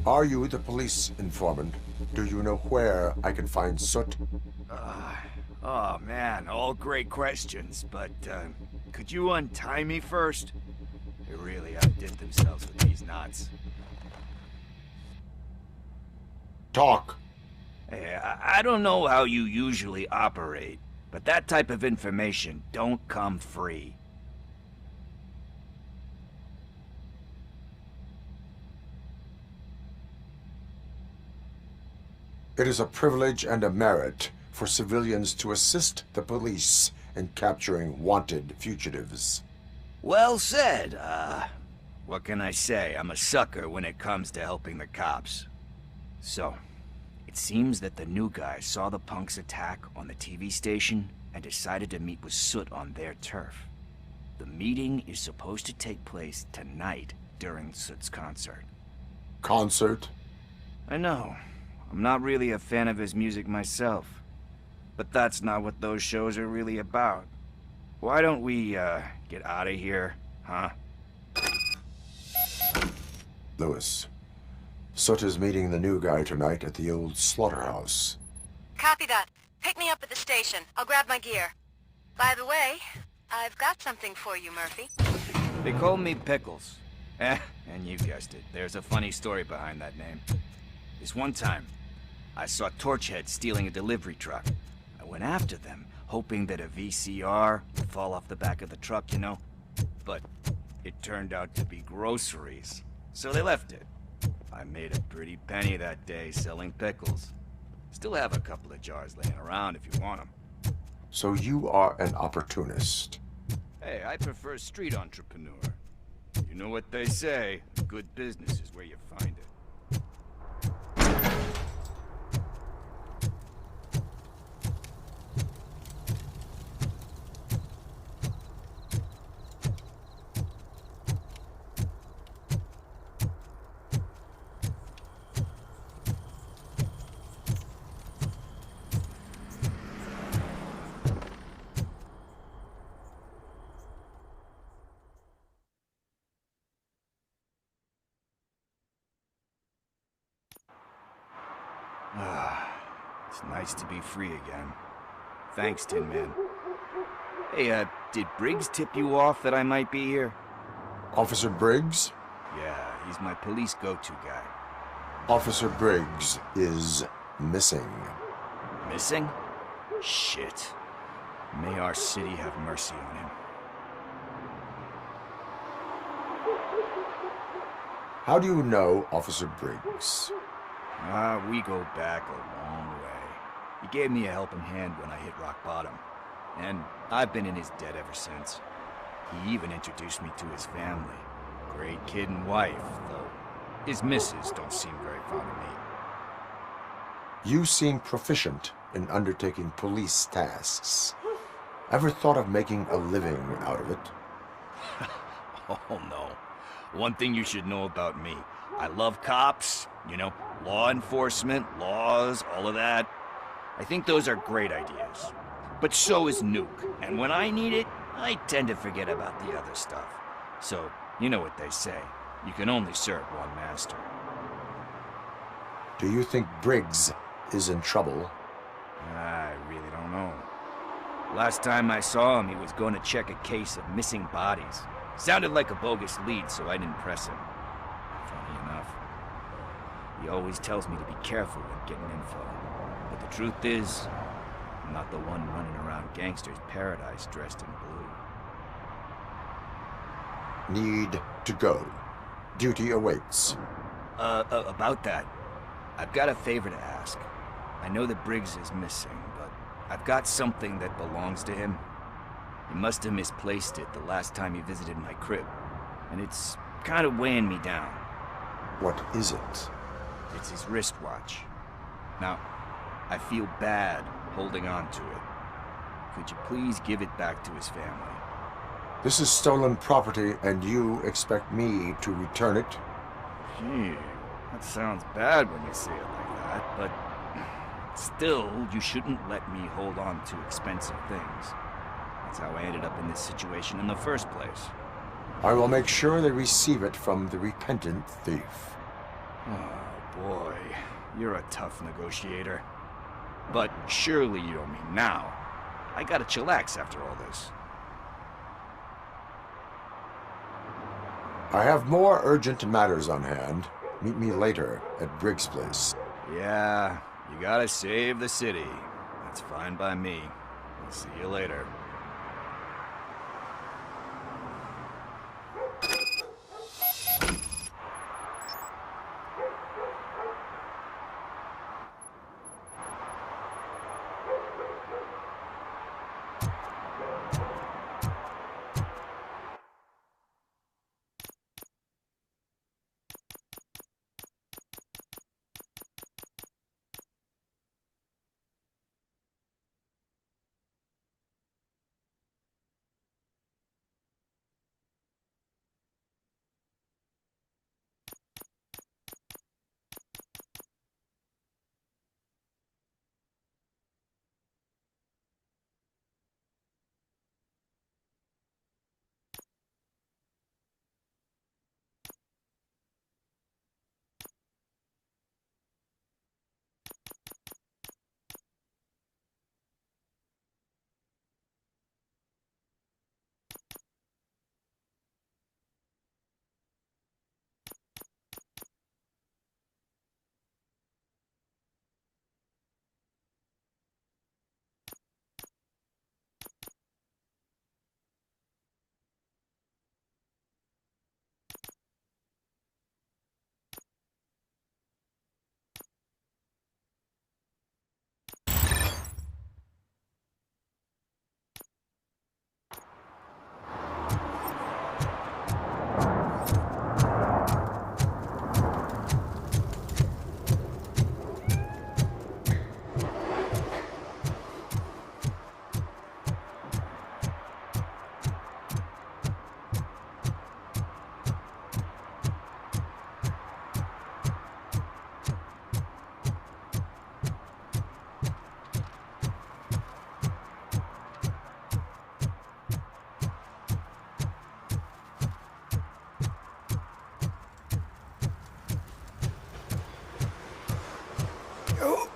Are you the police informant? Do you know where I can find Soot? Oh man, all great questions, but could you untie me first? They really outdid themselves with these knots. Talk. Hey, I don't know how you usually operate, but that type of information don't come free. It is a privilege and a merit for civilians to assist the police in capturing wanted fugitives. Well said. What can I say? I'm a sucker when it comes to helping the cops. So, it seems that the new guy saw the punks' attack on the TV station and decided to meet with Soot on their turf. The meeting is supposed to take place tonight during Soot's concert. Concert? I know. I'm not really a fan of his music myself. But that's not what those shows are really about. Why don't we, get out of here, huh? Lewis, Soot is meeting the new guy tonight at the old slaughterhouse. Copy that. Pick me up at the station. I'll grab my gear. By the way, I've got something for you, Murphy. They call me Pickles. And you guessed it. There's a funny story behind that name. This one time, I saw Torchhead stealing a delivery truck. I went after them, hoping that a VCR would fall off the back of the truck, you know? But it turned out to be groceries. So they left it. I made a pretty penny that day selling pickles. Still have a couple of jars laying around if you want them. So you are an opportunist. Hey, I prefer street entrepreneur. You know what they say, good business is where you find it. It's nice to be free again. Thanks, Tin Man. Hey, did Briggs tip you off that I might be here? Officer Briggs? Yeah, he's my police go-to guy. Officer Briggs is missing. Missing? Shit. May our city have mercy on him. How do you know Officer Briggs? We go back a long way. He gave me a helping hand when I hit rock bottom. And I've been in his debt ever since. He even introduced me to his family. Great kid and wife, though his missus don't seem very fond of me. You seem proficient in undertaking police tasks. Ever thought of making a living out of it? Oh no. One thing you should know about me. I love cops, you know, law enforcement, laws, all of that. I think those are great ideas. But so is Nuke, and when I need it, I tend to forget about the other stuff. So, you know what they say. You can only serve one master. Do you think Briggs is in trouble? I really don't know. Last time I saw him, he was going to check a case of missing bodies. Sounded like a bogus lead, so I didn't press him. Funny enough. He always tells me to be careful when getting info. But the truth is, I'm not the one running around gangster's paradise dressed in blue. Need to go. Duty awaits. About that, I've got a favor to ask. I know that Briggs is missing, but I've got something that belongs to him. He must have misplaced it the last time he visited my crib, and it's kind of weighing me down. What is it? It's his wristwatch. Now, I feel bad holding on to it. Could you please give it back to his family? This is stolen property, and you expect me to return it? Gee, that sounds bad when you say it like that, but still, you shouldn't let me hold on to expensive things. That's how I ended up in this situation in the first place. I will make sure they receive it from the repentant thief. Oh, Boy, you're a tough negotiator. But surely you don't mean now. I gotta chillax after all this. I have more urgent matters on hand. Meet me later at Briggs' place. Yeah, you gotta save the city. That's fine by me. I'll see you later.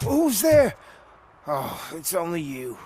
Who's there? Oh, it's only you.